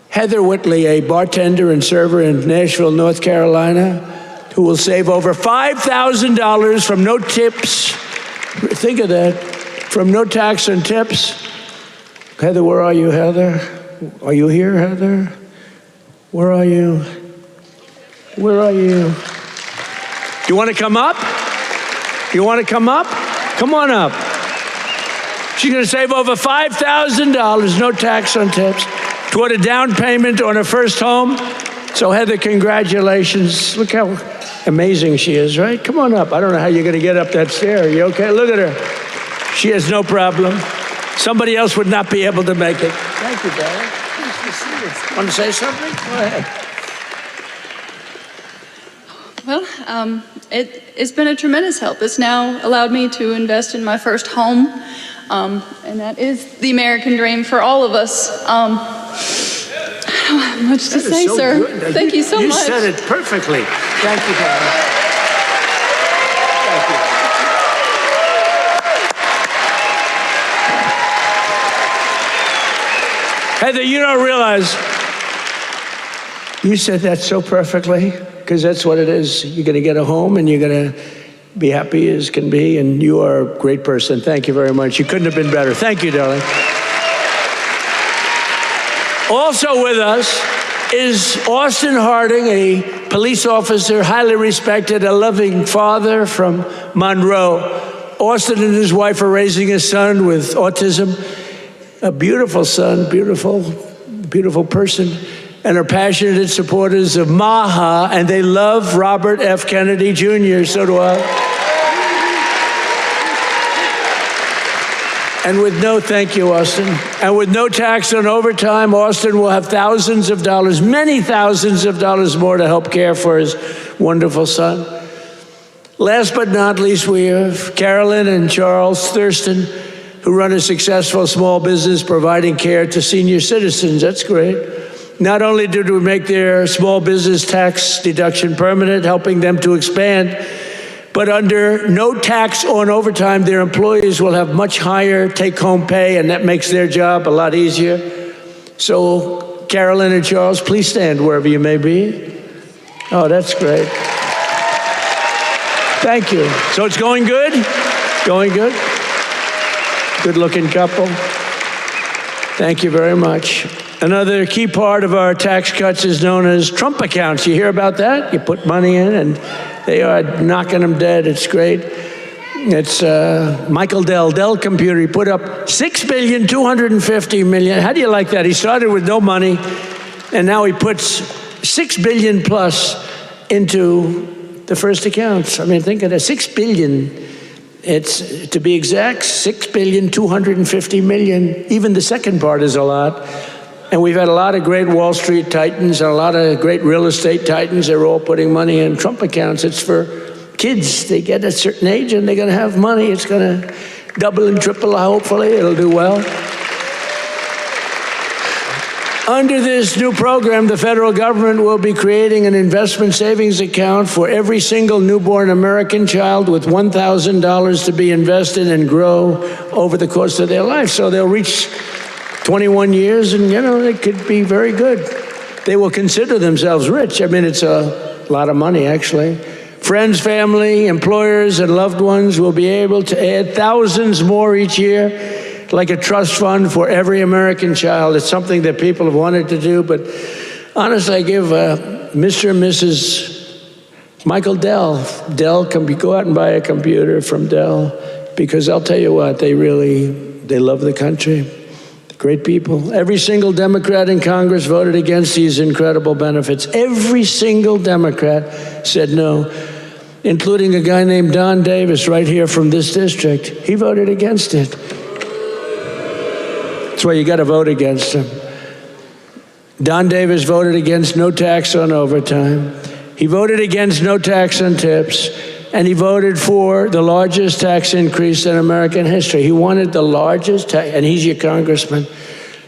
Heather Whitley, a bartender and server in Nashville, North Carolina, who will save over $5,000 from no tips. Think of that. From no tax on tips. Heather, where are you, Heather? Are you here, Heather? Where are you? Where are you? You want to come up? You want to come up? Come on up. She's going to save over $5,000, no tax on tips, toward a down payment on her first home. So, Heather, congratulations. Look how amazing she is, right? Come on up. I don't know how you're going to get up that stair. Are you okay? Look at her. She has no problem. Somebody else would not be able to make it. Thank you, darling. Nice to see you. Want to say something? Go ahead. Well, it's been a tremendous help. It's now allowed me to invest in my first home, and that is the American dream for all of us. I don't have much to say, so sir. Good. Thank you so much. You said it perfectly. Thank you, darling. Thank you. Heather, you don't realize you said that so perfectly, because that's what it is. You're going to get a home and you're going to be happy as can be, and you are a great person. Thank you very much. You couldn't have been better. Thank you, darling. Also with us is Austin Harding, a police officer, highly respected, a loving father from Monroe. Austin and his wife are raising a son with autism, a beautiful son, beautiful person, and are passionate supporters of MAHA, and they love Robert F. Kennedy Jr., so do I. And with no, thank you, Austin. And with no tax on overtime, Austin will have thousands of dollars, many thousands of dollars more to help care for his wonderful son. Last but not least, we have Carolyn and Charles Thurston, who run a successful small business providing care to senior citizens. That's great. Not only did we make their small business tax deduction permanent, helping them to expand, but under no tax on overtime, their employees will have much higher take-home pay, and that makes their job a lot easier. So, Carolyn and Charles, please stand wherever you may be. Oh, that's great. Thank you. So it's going good? Going good? Good-looking couple. Thank you very much. Another key part of our tax cuts is known as Trump accounts. You hear about that? You put money in, and they are knocking them dead. It's great. It's Michael Dell Computer. He put up $6.25 billion. How do you like that? He started with no money, and now he puts $6 billion plus into the first accounts. I mean, think of that, $6 billion. It's, to be exact, $6.25 billion. Even the second part is a lot. And we've had a lot of great Wall Street titans and a lot of great real estate titans. They're all putting money in Trump accounts. It's for kids. They get a certain age and they're going to have money. It's going to double and triple, hopefully. It'll do well. Under this new program, the federal government will be creating an investment savings account for every single newborn American child with $1,000 to be invested and grow over the course of their life. So they'll reach 21 years and, you know, they could be very good. They will consider themselves rich. I mean, it's a lot of money, actually. Friends, family, employers, and loved ones will be able to add thousands more each year, like a trust fund for every American child. It's something that people have wanted to do, but honestly, I give Mr. and Mrs. Michael Dell, go out and buy a computer from Dell, because I'll tell you what, they love the country. Great people. Every single Democrat in Congress voted against these incredible benefits. Every single Democrat said no, including a guy named Don Davis right here from this district. He voted against it. That's why you got to vote against him. Don Davis voted against no tax on overtime. He voted against no tax on tips. And he voted for the largest tax increase in American history. He wanted the largest tax, and he's your congressman.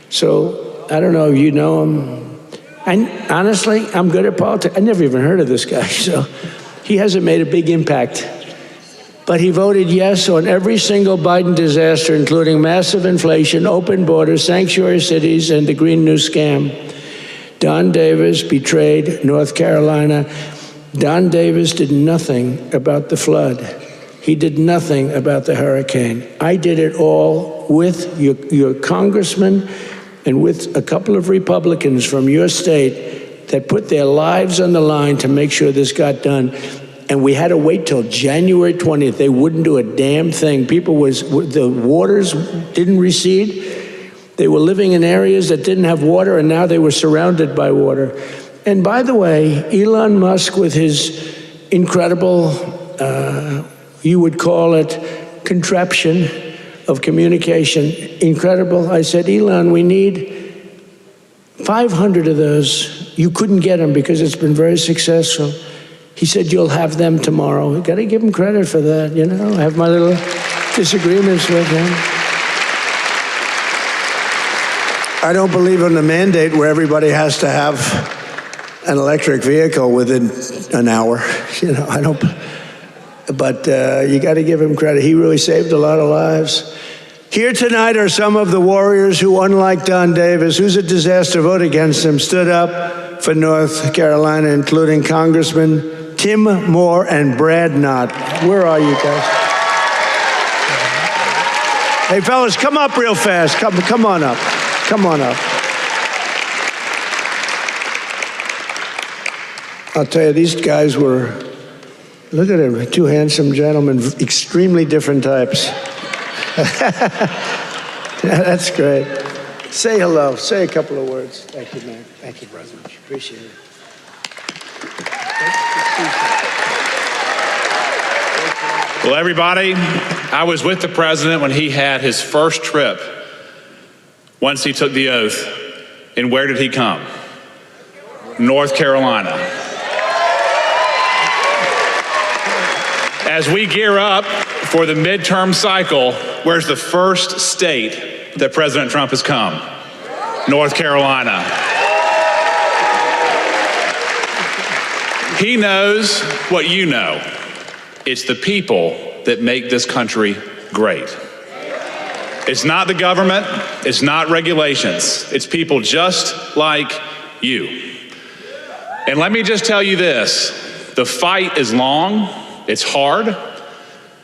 So I don't know if you know him. And honestly, I'm good at politics. I never even heard of this guy, so he hasn't made a big impact. But he voted yes on every single Biden disaster, including massive inflation, open borders, sanctuary cities, and the Green New Scam. Don Davis betrayed North Carolina. Don Davis did nothing about the flood. He did nothing about the hurricane. I did it all with your congressman and with a couple of Republicans from your state that put their lives on the line to make sure this got done. And we had to wait till January 20th. They wouldn't do a damn thing. The waters didn't recede. They were living in areas that didn't have water, and now they were surrounded by water. And by the way, Elon Musk, with his incredible, you would call it contraption of communication, incredible. I said, Elon, we need 500 of those. You couldn't get them because it's been very successful. He said, you'll have them tomorrow. You got to give him credit for that, you know. I have my little disagreements with him. I don't believe in the mandate where everybody has to have an electric vehicle within an hour. You know, I don't, but you got to give him credit. He really saved a lot of lives. Here tonight are some of the warriors who, unlike Don Davis, who's a disaster, vote against him, stood up for North Carolina, including Congressman Tim Moore and Brad Knott. Where are you guys? Hey, fellas, come up real fast. Come on up. Come on up. I'll tell you, these guys were, look at them, two handsome gentlemen, extremely different types. That's great. Say hello. Say a couple of words. Thank you, man. Thank you very much. Appreciate it. Thank you. Well, everybody, I was with the president when he had his first trip once he took the oath. And where did he come? North Carolina. As we gear up for the midterm cycle, where's the first state that President Trump has come? North Carolina. He knows what you know. It's the people that make this country great. It's not the government, it's not regulations, it's people just like you. And let me just tell you this, the fight is long, it's hard.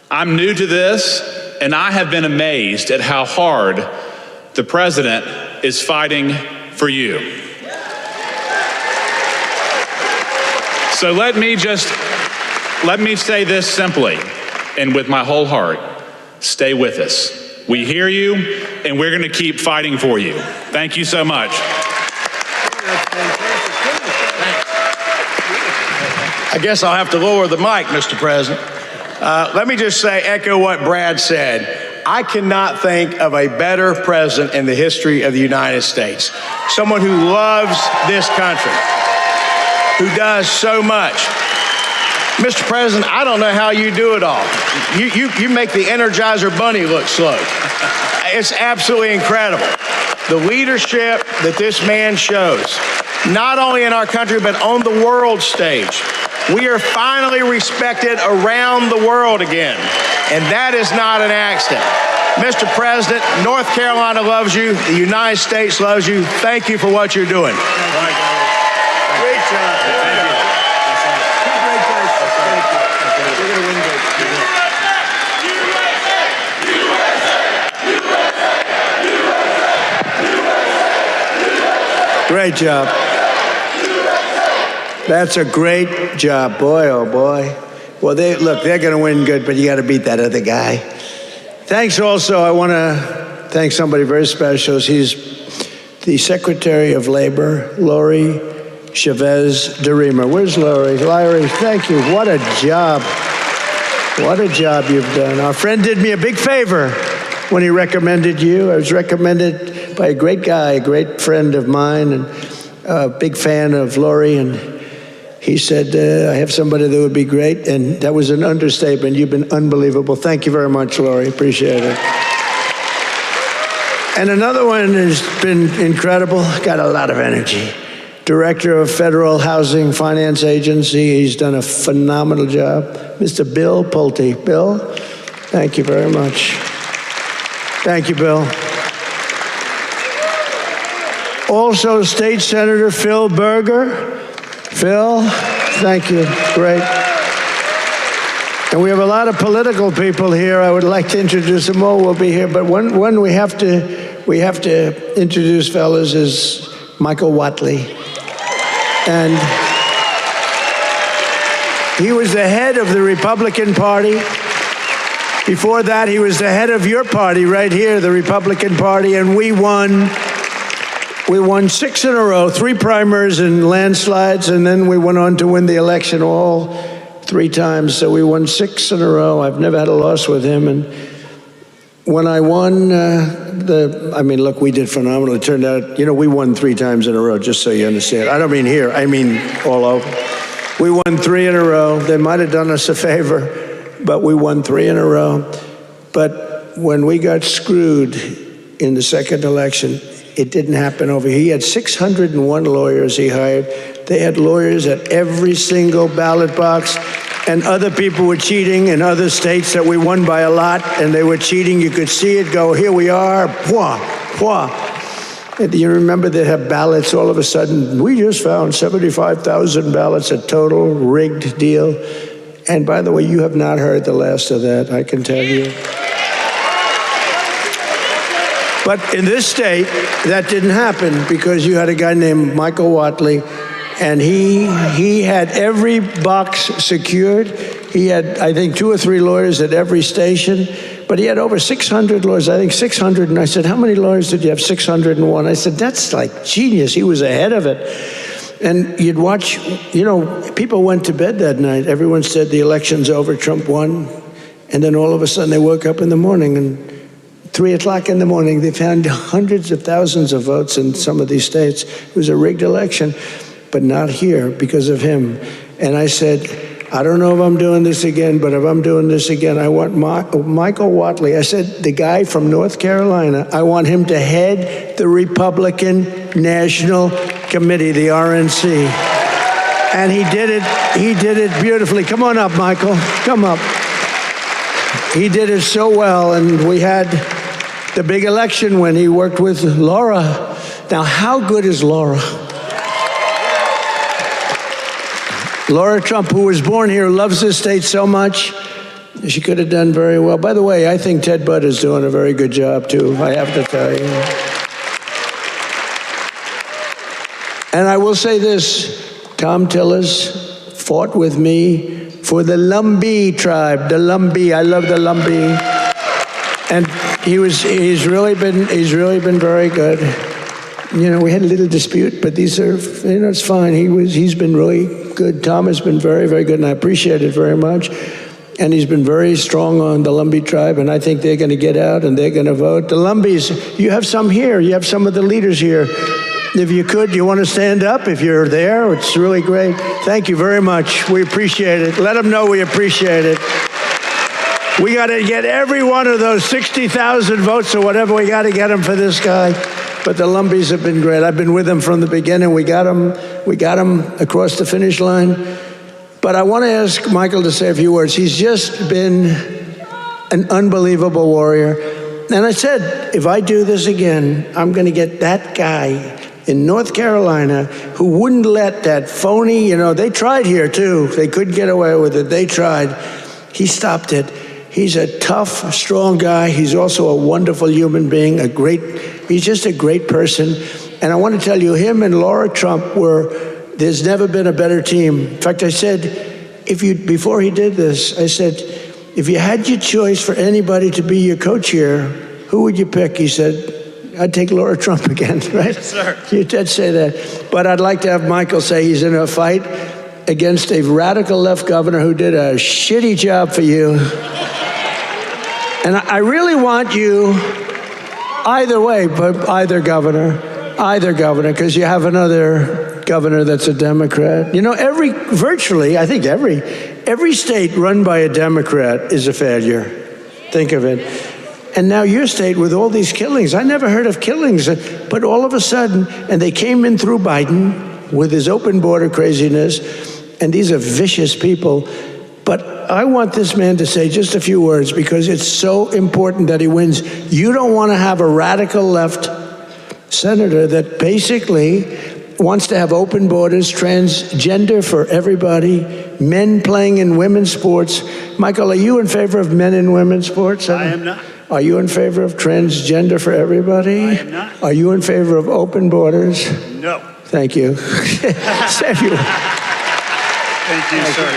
I'm new to this, and I have been amazed at how hard the president is fighting for you. So let me say this simply and with my whole heart, stay with us. We hear you, and we're going to keep fighting for you. Thank you so much. I guess I'll have to lower the mic, Mr. President. Let me just say, echo what Brad said. I cannot think of a better president in the history of the United States. Someone who loves this country, who does so much. Mr. President, I don't know how you do it all. You make the Energizer Bunny look slow. It's absolutely incredible. The leadership that this man shows, not only in our country, but on the world stage. We are finally respected around the world again, and that is not an accident. Mr. President, North Carolina loves you. The United States loves you. Thank you for what you're doing. Great job. Great job. That's a great job. Boy, oh boy. Well, they're going to win good, but you got to beat that other guy. Thanks also. I want to thank somebody very special. He's the Secretary of Labor, Lori Chavez DeRemer. Where's Lori? Larry, thank you. What a job. What a job you've done. Our friend did me a big favor when he recommended you. I was recommended by a great guy, a great friend of mine, and a big fan of Lori, and he said, I have somebody that would be great, and that was an understatement. You've been unbelievable. Thank you very much, Lori. Appreciate it. And another one has been incredible, got a lot of energy. Director of Federal Housing Finance Agency. He's done a phenomenal job. Mr. Bill Pulte. Bill, thank you very much. Thank you, Bill. Also, State Senator Phil Berger. Phil, thank you. Great. And we have a lot of political people here. I would like to introduce them all. We'll be here, but one we have to introduce, fellas, is Michael Whatley. And he was the head of the Republican Party. Before that, he was the head of your party right here, the Republican Party, and we won 6 in a row, 3 primaries and landslides, and then we went on to win the election all 3 times. So we won 6 in a row. I've never had a loss with him. And when I won, look, we did phenomenal. It turned out, we won 3 times in a row, just so you understand. I don't mean here, I mean all over. We won 3 in a row. They might have done us a favor, but we won 3 in a row. But when we got screwed in the second election, it didn't happen over here. He had 601 lawyers he hired. They had lawyers at every single ballot box, and other people were cheating in other states that we won by a lot, and they were cheating. You could see it go, here we are, pwah, pwah. And you remember they have ballots all of a sudden. We just found 75,000 ballots, a total rigged deal. And by the way, you have not heard the last of that, I can tell you. But in this state, that didn't happen because you had a guy named Michael Whatley, and he had every box secured. He had, I think, 2 or 3 lawyers at every station, but he had over 600 lawyers, I think 600. And I said, how many lawyers did you have? 601. I said, that's like genius. He was ahead of it. And you'd watch, people went to bed that night. Everyone said the election's over, Trump won. And then all of a sudden they woke up in the morning, and 3 o'clock in the morning, they found hundreds of thousands of votes in some of these states. It was a rigged election, but not here because of him. And I said, I don't know if I'm doing this again, but if I'm doing this again, I want Michael Whatley. I said, the guy from North Carolina, I want him to head the Republican National Committee, the RNC. And he did it beautifully. Come on up, Michael, come up. He did it so well, and we had the big election when he worked with Laura. Now, how good is Laura? Laura Trump, who was born here, loves this state so much. She could have done very well. By the way, I think Ted Budd is doing a very good job, too, I have to tell you. And I will say this, Tom Tillis fought with me for the Lumbee tribe, the Lumbee. I love the Lumbee. And he's really been very good. You know, we had a little dispute, but these are, you know, it's fine. He's been really good. Tom has been very, very good, and I appreciate it very much. And he's been very strong on the Lumbee tribe, and I think they're going to get out and they're going to vote. The Lumbees, you have some here. You have some of the leaders here. If you could, you want to stand up if you're there? It's really great. Thank you very much. We appreciate it. Let them know we appreciate it. We got to get every one of those 60,000 votes or whatever. We got to get them for this guy. But the Lumbees have been great. I've been with them from the beginning. We got them across the finish line. But I want to ask Michael to say a few words. He's just been an unbelievable warrior. And I said, if I do this again, I'm going to get that guy in North Carolina who wouldn't let that phony, you know, they tried here too. They couldn't get away with it. They tried. He stopped it. He's a tough, strong guy. He's also a wonderful human being, he's just a great person. And I want to tell you, him and Laura Trump there's never been a better team. In fact, I said, before he did this, I said, if you had your choice for anybody to be your co-chair, who would you pick? He said, I'd take Laura Trump again, right? Yes, sir. You did say that. But I'd like to have Michael say he's in a fight against a radical left governor who did a shitty job for you. And I really want you, either way, but either governor, because you have another governor that's a Democrat. You know, virtually, I think every state run by a Democrat is a failure. Think of it. And now your state with all these killings, I never heard of killings, but all of a sudden, and they came in through Biden with his open border craziness, and these are vicious people. But I want this man to say just a few words because it's so important that he wins. You don't want to have a radical left senator that basically wants to have open borders, transgender for everybody, men playing in women's sports. Michael, are you in favor of men in women's sports? I am not. Are you in favor of transgender for everybody? I am not. Are you in favor of open borders? No. Thank you. Thank you. Thank you, sir.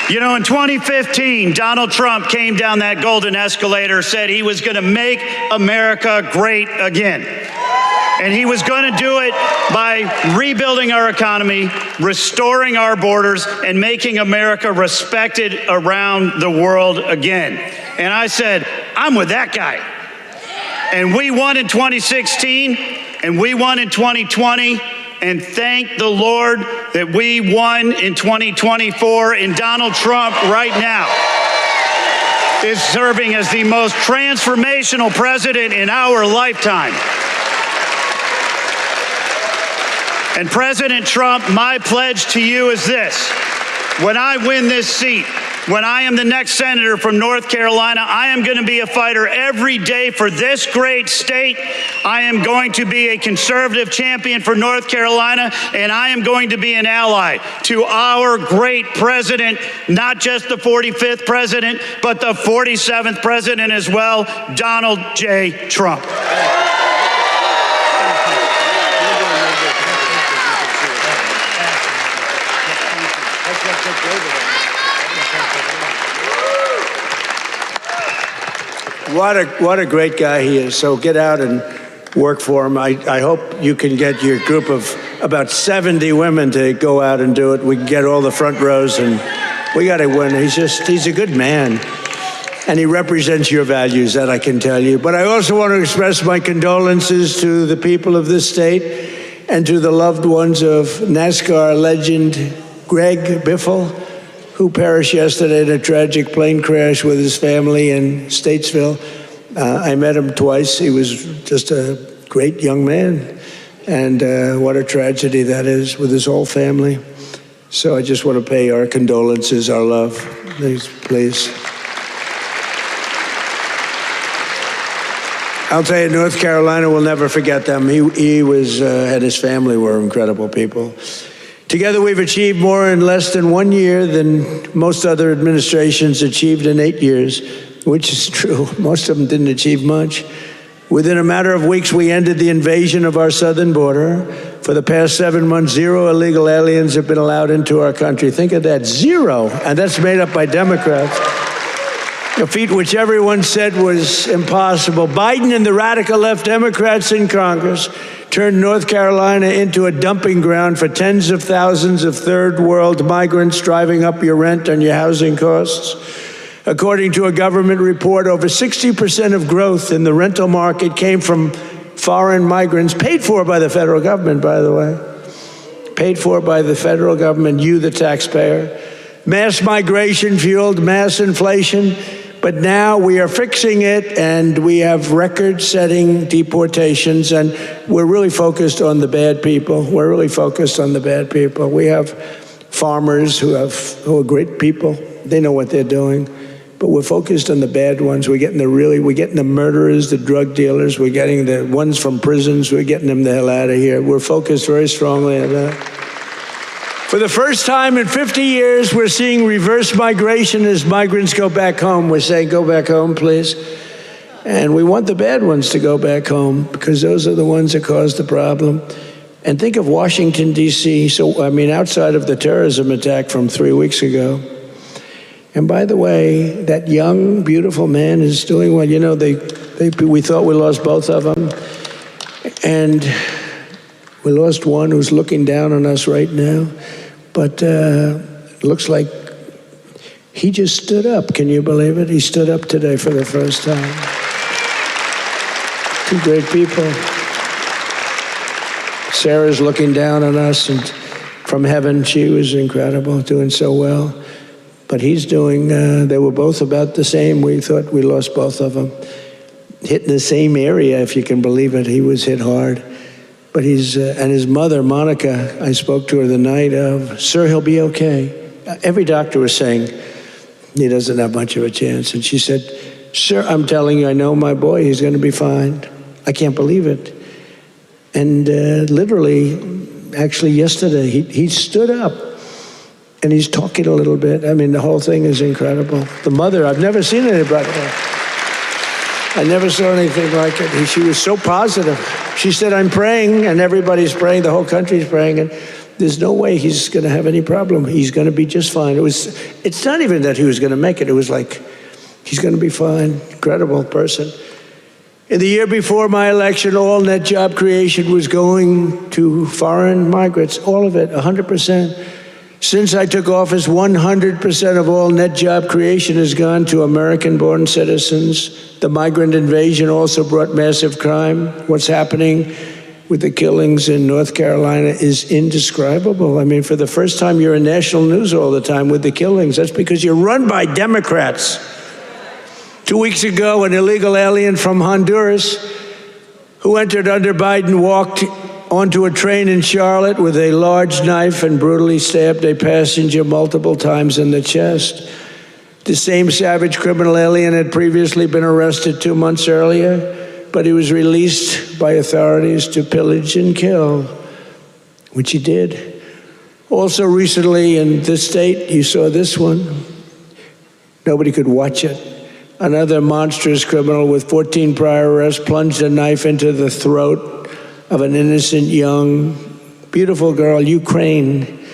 You know, in 2015, Donald Trump came down that golden escalator, said he was going to make America great again. And he was going to do it by rebuilding our economy, restoring our borders, and making America respected around the world again. And I said, I'm with that guy. And we won in 2016, and we won in 2020. And thank the Lord that we won in 2024, and Donald Trump right now is serving as the most transformational president in our lifetime. And President Trump, my pledge to you is this. When I win this seat, when I am the next senator from North Carolina, I am going to be a fighter every day for this great state. I am going to be a conservative champion for North Carolina, and I am going to be an ally to our great president, not just the 45th president, but the 47th president as well, Donald J. Trump. What a great guy he is. So get out and work for him. I hope you can get your group of about 70 women to go out and do it. We can get all the front rows and We got to win. He's a good man. And he represents your values, that I can tell you. But I also want to express my condolences to the people of this state and to the loved ones of NASCAR legend Greg Biffle, who perished yesterday in a tragic plane crash with his family in Statesville. I met him twice. He was just a great young man. And what a tragedy that is with his whole family. So I just want to pay our condolences, our love. Please. I'll tell you, North Carolina will never forget them. He was, and his family were incredible people. Together, we've achieved more in less than 1 year than most other administrations achieved in 8 years, which is true. Most of them didn't achieve much. Within a matter of weeks, we ended the invasion of our southern border. For the past 7 months, 0 illegal aliens have been allowed into our country. Think of that, 0. And that's made up by Democrats. A feat which everyone said was impossible. Biden and the radical left Democrats in Congress turned North Carolina into a dumping ground for tens of thousands of third world migrants, driving up your rent and your housing costs. According to a government report, over 60% of growth in the rental market came from foreign migrants, paid for by the federal government, by the way. Paid for by the federal government, you, the taxpayer. Mass migration fueled mass inflation, but now we are fixing it, and we have record-setting deportations, and we're really focused on the bad people. We're really focused on the bad people. We have farmers who are great people. They know what they're doing. But we're focused on the bad ones. We're getting the murderers, the drug dealers. We're getting the ones from prisons. We're getting them the hell out of here. We're focused very strongly on that. For the first time in 50 years, we're seeing reverse migration as migrants go back home. We're saying, go back home, please. And we want the bad ones to go back home, because those are the ones that caused the problem. And think of Washington, D.C. Outside of the terrorism attack from 3 weeks ago. And by the way, that young, beautiful man is doing well. You know, we thought we lost both of them. And we lost one who's looking down on us right now. But it looks like he just stood up. Can you believe it? He stood up today for the first time. 2 great people. Sarah's looking down on us, and from heaven, she was incredible, doing so well. But he's doing, they were both about the same. We thought we lost both of them. Hit in the same area, if you can believe it. He was hit hard. But and his mother, Monica, I spoke to her the night of, sir, he'll be okay. Every doctor was saying he doesn't have much of a chance. And she said, sir, I'm telling you, I know my boy, he's going to be fine. I can't believe it. And literally, actually yesterday, he stood up. And he's talking a little bit. I mean, the whole thing is incredible. The mother, I've never seen anybody. I never saw anything like it. She was so positive. She said, I'm praying, and everybody's praying, the whole country's praying, and there's no way he's going to have any problem. He's going to be just fine. It's not even that he was going to make it. It was like, he's going to be fine. Incredible person. In the year before my election, all net job creation was going to foreign migrants, all of it, 100%. Since I took office, 100% of all net job creation has gone to American-born citizens. The migrant invasion also brought massive crime. What's happening with the killings in North Carolina is indescribable. I mean, for the first time, you're in national news all the time with the killings. That's because you're run by Democrats. 2 weeks ago, an illegal alien from Honduras who entered under Biden walked onto a train in Charlotte with a large knife and brutally stabbed a passenger multiple times in the chest. The same savage criminal alien had previously been arrested 2 months earlier, but he was released by authorities to pillage and kill, which he did. Also recently in this state, you saw this one. Nobody could watch it. Another monstrous criminal with 14 prior arrests plunged a knife into the throat of an innocent, young, beautiful girl, Ukraine.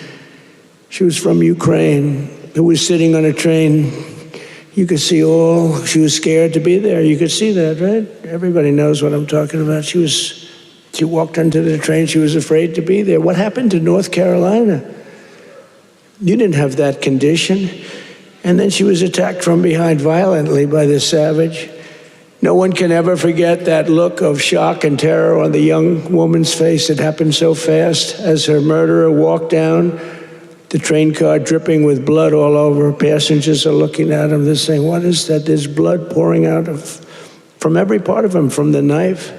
She was from Ukraine, who was sitting on a train. You could see she was scared to be there. You could see that, right? Everybody knows what I'm talking about. She walked onto the train. She was afraid to be there. What happened to North Carolina? You didn't have that condition. And then she was attacked from behind violently by this savage. No one can ever forget that look of shock and terror on the young woman's face. It happened so fast as her murderer walked down the train car, dripping with blood all over. Passengers are looking at him. They're saying, what is that? There's blood pouring out from every part of him, from the knife.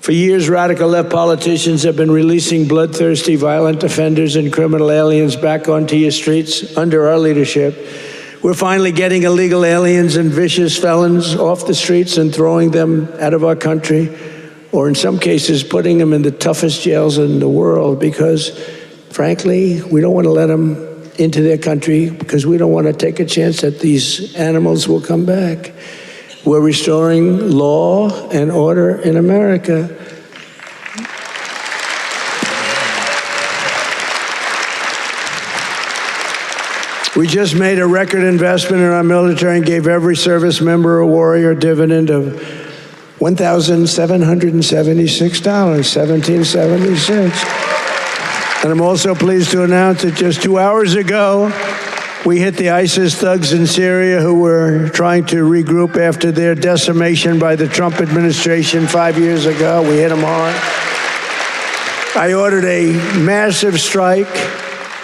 For years, radical left politicians have been releasing bloodthirsty, violent offenders and criminal aliens back onto your streets under our leadership. We're finally getting illegal aliens and vicious felons off the streets and throwing them out of our country, or in some cases, putting them in the toughest jails in the world, because, frankly, we don't want to let them into their country because we don't want to take a chance that these animals will come back. We're restoring law and order in America. We just made a record investment in our military and gave every service member a warrior dividend of $1,776, $17.76. And I'm also pleased to announce that just 2 hours ago, we hit the ISIS thugs in Syria who were trying to regroup after their decimation by the Trump administration 5 years ago. We hit them hard. I ordered a massive strike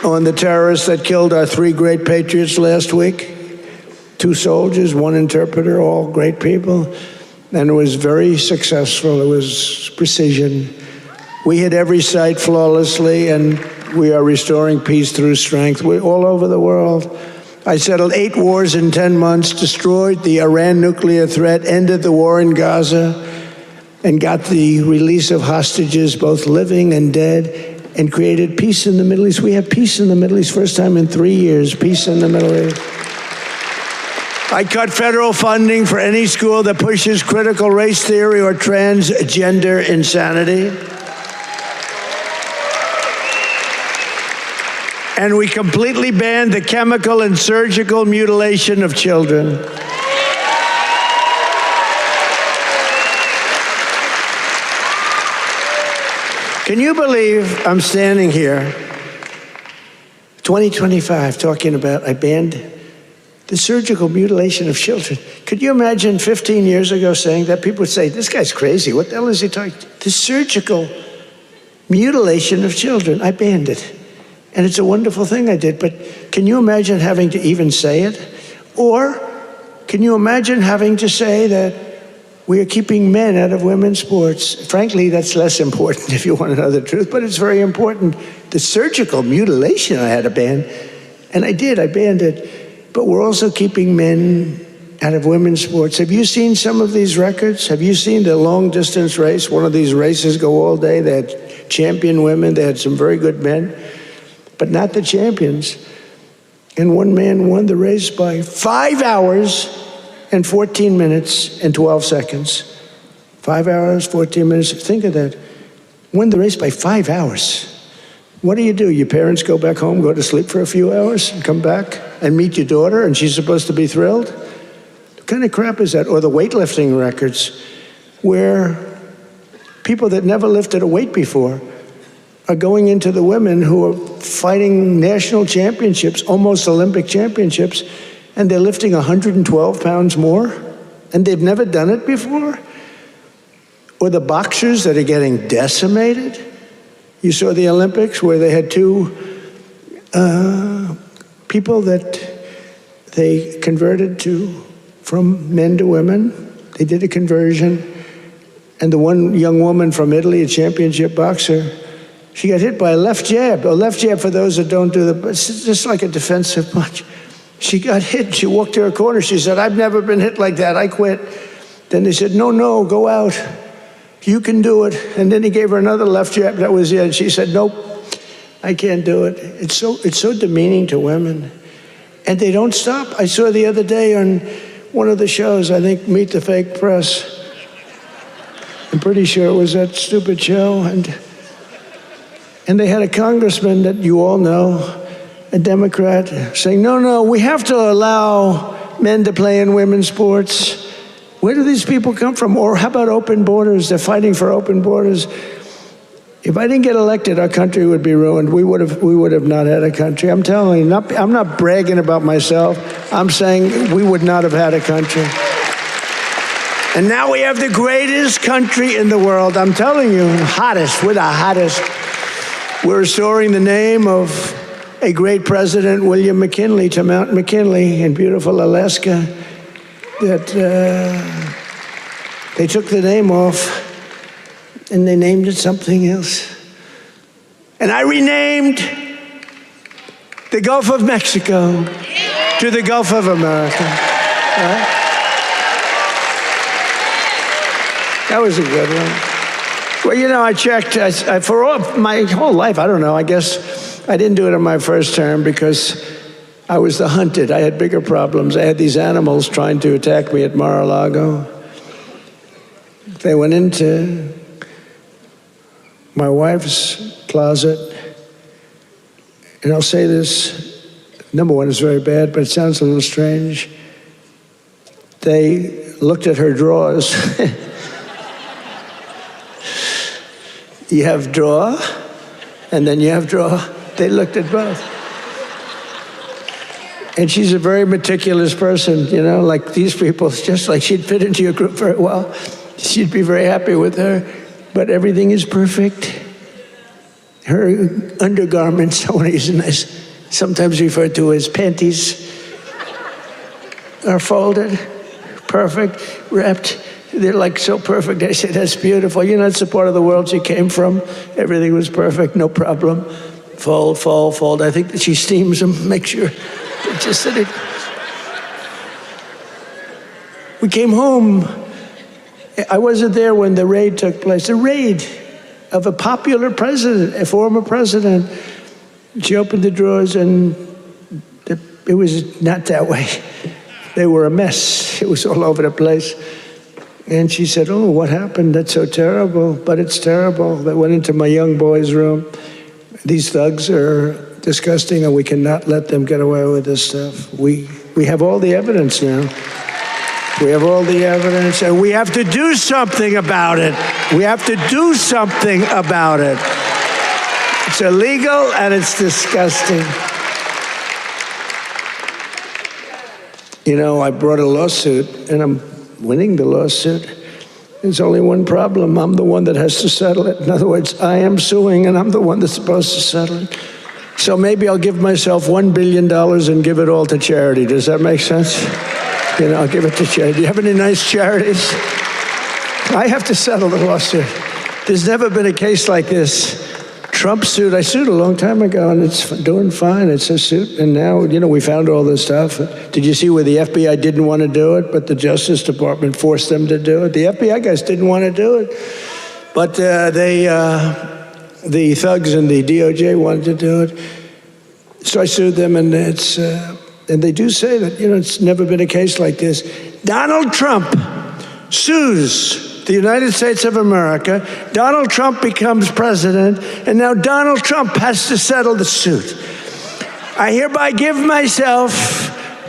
on the terrorists that killed our 3 great patriots last week. 2 soldiers, 1 interpreter, all great people. And it was very successful. It was precision. We hit every site flawlessly, and we are restoring peace through strength. We're all over the world. I settled 8 wars in 10 months, destroyed the Iran nuclear threat, ended the war in Gaza, and got the release of hostages, both living and dead, and created peace in the Middle East. We have peace in the Middle East, first time in 3 years, peace in the Middle East. I cut federal funding for any school that pushes critical race theory or transgender insanity. And we completely banned the chemical and surgical mutilation of children. Can you believe I'm standing here, 2025, talking about I banned the surgical mutilation of children? Could you imagine 15 years ago saying that? People would say, this guy's crazy. What the hell is he talking? The surgical mutilation of children, I banned it. And it's a wonderful thing I did, but can you imagine having to even say it? Or can you imagine having to say that we are keeping men out of women's sports? Frankly, that's less important if you want to know the truth, but it's very important. The surgical mutilation I had to ban, and I did, I banned it. But we're also keeping men out of women's sports. Have you seen some of these records? Have you seen the long distance race? One of these races go all day. They had champion women, they had some very good men, but not the champions. And one man won the race by 5 hours and 14 minutes and 12 seconds. 5 hours, 14 minutes. Think of that. Won the race by 5 hours. What do? Your parents go back home, go to sleep for a few hours, and come back and meet your daughter, and she's supposed to be thrilled? What kind of crap is that? Or the weightlifting records, where people that never lifted a weight before are going into the women who are fighting national championships, almost Olympic championships, and they're lifting 112 pounds more, and they've never done it before? Or the boxers that are getting decimated? You saw the Olympics where they had 2 people that they converted from men to women. They did a conversion, and the one young woman from Italy, a championship boxer, she got hit by a left jab. A left jab, for those that don't do it's just like a defensive punch. She got hit. She walked to her corner. She said, I've never been hit like that. I quit. Then they said, no, go out. You can do it. And then he gave her another left jab. That was it. She said, nope, I can't do it. It's so demeaning to women. And they don't stop. I saw the other day on one of the shows, I think Meet the Fake Press. I'm pretty sure it was that stupid show. And they had a congressman that you all know, a Democrat, saying, no, we have to allow men to play in women's sports. Where do these people come from? Or how about open borders? They're fighting for open borders. If I didn't get elected, our country would be ruined. We would have not had a country. I'm telling you, I'm not bragging about myself. I'm saying we would not have had a country. And now we have the greatest country in the world. I'm telling you, hottest. We're the hottest. We're restoring the name of a great president, William McKinley, to Mount McKinley in beautiful Alaska. That they took the name off and they named it something else. And I renamed the Gulf of Mexico to the Gulf of America. Right? That was a good one. Well, you know, I checked for my whole life. I don't know. I guess I didn't do it in my first term because I was the hunted. I had bigger problems. I had these animals trying to attack me at Mar-a-Lago. They went into my wife's closet, and I'll say this, number one, is very bad, but it sounds a little strange. They looked at her drawers. You have drawer, and then you have drawer. They looked at both. And she's a very meticulous person, you know, like these people, it's just like she'd fit into your group very well. She'd be very happy with her, but everything is perfect. Her undergarments, I want to use a nice, sometimes referred to as panties, are folded, perfect, wrapped. They're like so perfect. I said, that's beautiful. You know, it's the part of the world she came from. Everything was perfect, no problem. Fold, fold, fold. I think that she steams them, make sure. Just that it. We came home. I wasn't there when the raid took place. The raid of a popular president, a former president. She opened the drawers and it was not that way. They were a mess. It was all over the place. And she said, oh, what happened? That's so terrible. But it's terrible. They went into my young boy's room. These thugs are disgusting, and we cannot let them get away with this stuff. We have all the evidence now. We have all the evidence, and we have to do something about it. We have to do something about it. It's illegal, and it's disgusting. You know, I brought a lawsuit, and I'm winning the lawsuit. There's only one problem. I'm the one that has to settle it. In other words, I am suing, and I'm the one that's supposed to settle it. So maybe I'll give myself $1 billion and give it all to charity. Does that make sense? You know, I'll give it to charity. Do you have any nice charities? I have to settle the lawsuit. There's never been a case like this. Trump suit, I sued a long time ago, and it's doing fine. It's a suit, and now, you know, we found all this stuff. Did you see where the FBI didn't want to do it, but the Justice Department forced them to do it? The FBI guys didn't want to do it, but the thugs and the DOJ wanted to do it. So I sued them, and it's and they do say that, you know, it's never been a case like this. Donald Trump sues the United States of America. Donald Trump becomes president, and now Donald Trump has to settle the suit. I hereby give myself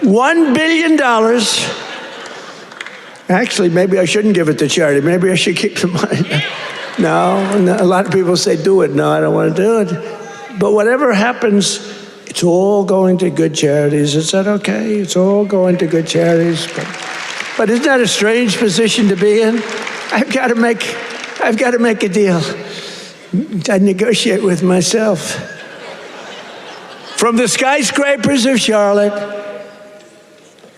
$1 billion. Actually, maybe I shouldn't give it to charity. Maybe I should keep the money. No, a lot of people say, do it. No, I don't want to do it. But whatever happens, it's all going to good charities. Is that okay? It's all going to good charities. But isn't that a strange position to be in? I've got to make a deal. I negotiate with myself. From the skyscrapers of Charlotte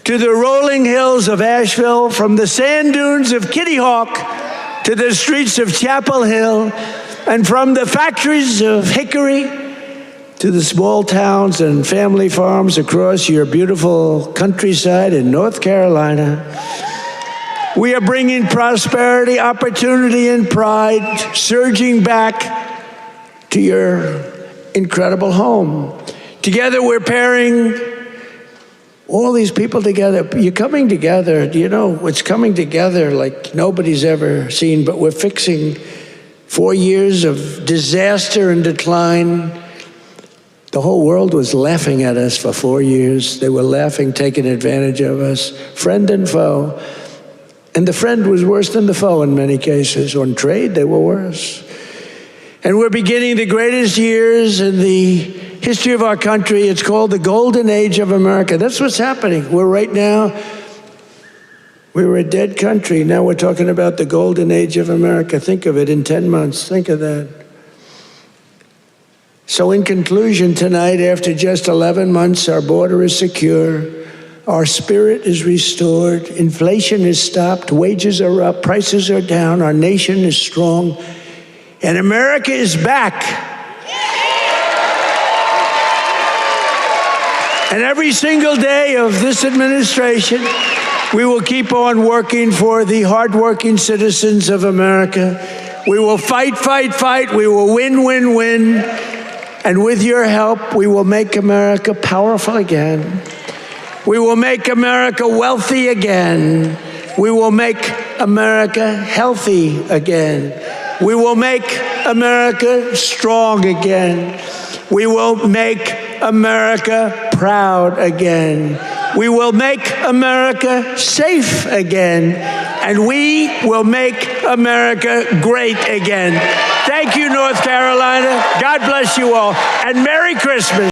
to the rolling hills of Asheville, from the sand dunes of Kitty Hawk to the streets of Chapel Hill, and from the factories of Hickory to the small towns and family farms across your beautiful countryside in North Carolina, we are bringing prosperity, opportunity, and pride surging back to your incredible home. Together, we're pairing all these people together. You're coming together. You know, it's coming together like nobody's ever seen, but we're fixing 4 years of disaster and decline. The whole world was laughing at us for 4 years. They were laughing, taking advantage of us, friend and foe. And the friend was worse than the foe in many cases. On trade, they were worse. And we're beginning the greatest years in the history of our country. It's called the Golden Age of America. That's what's happening. We were a dead country. Now we're talking about the Golden Age of America. Think of it in 10 months. Think of that. So in conclusion tonight, after just 11 months, our border is secure. Our spirit is restored. Inflation is stopped. Wages are up. Prices are down. Our nation is strong. And America is back. And every single day of this administration, we will keep on working for the hardworking citizens of America. We will fight, fight, fight. We will win, win, win. And with your help, we will make America powerful again. We will make America wealthy again. We will make America healthy again. We will make America strong again. We will make America proud again. We will make America safe again. And we will make America great again. Thank you, North Carolina. God bless you all. And Merry Christmas.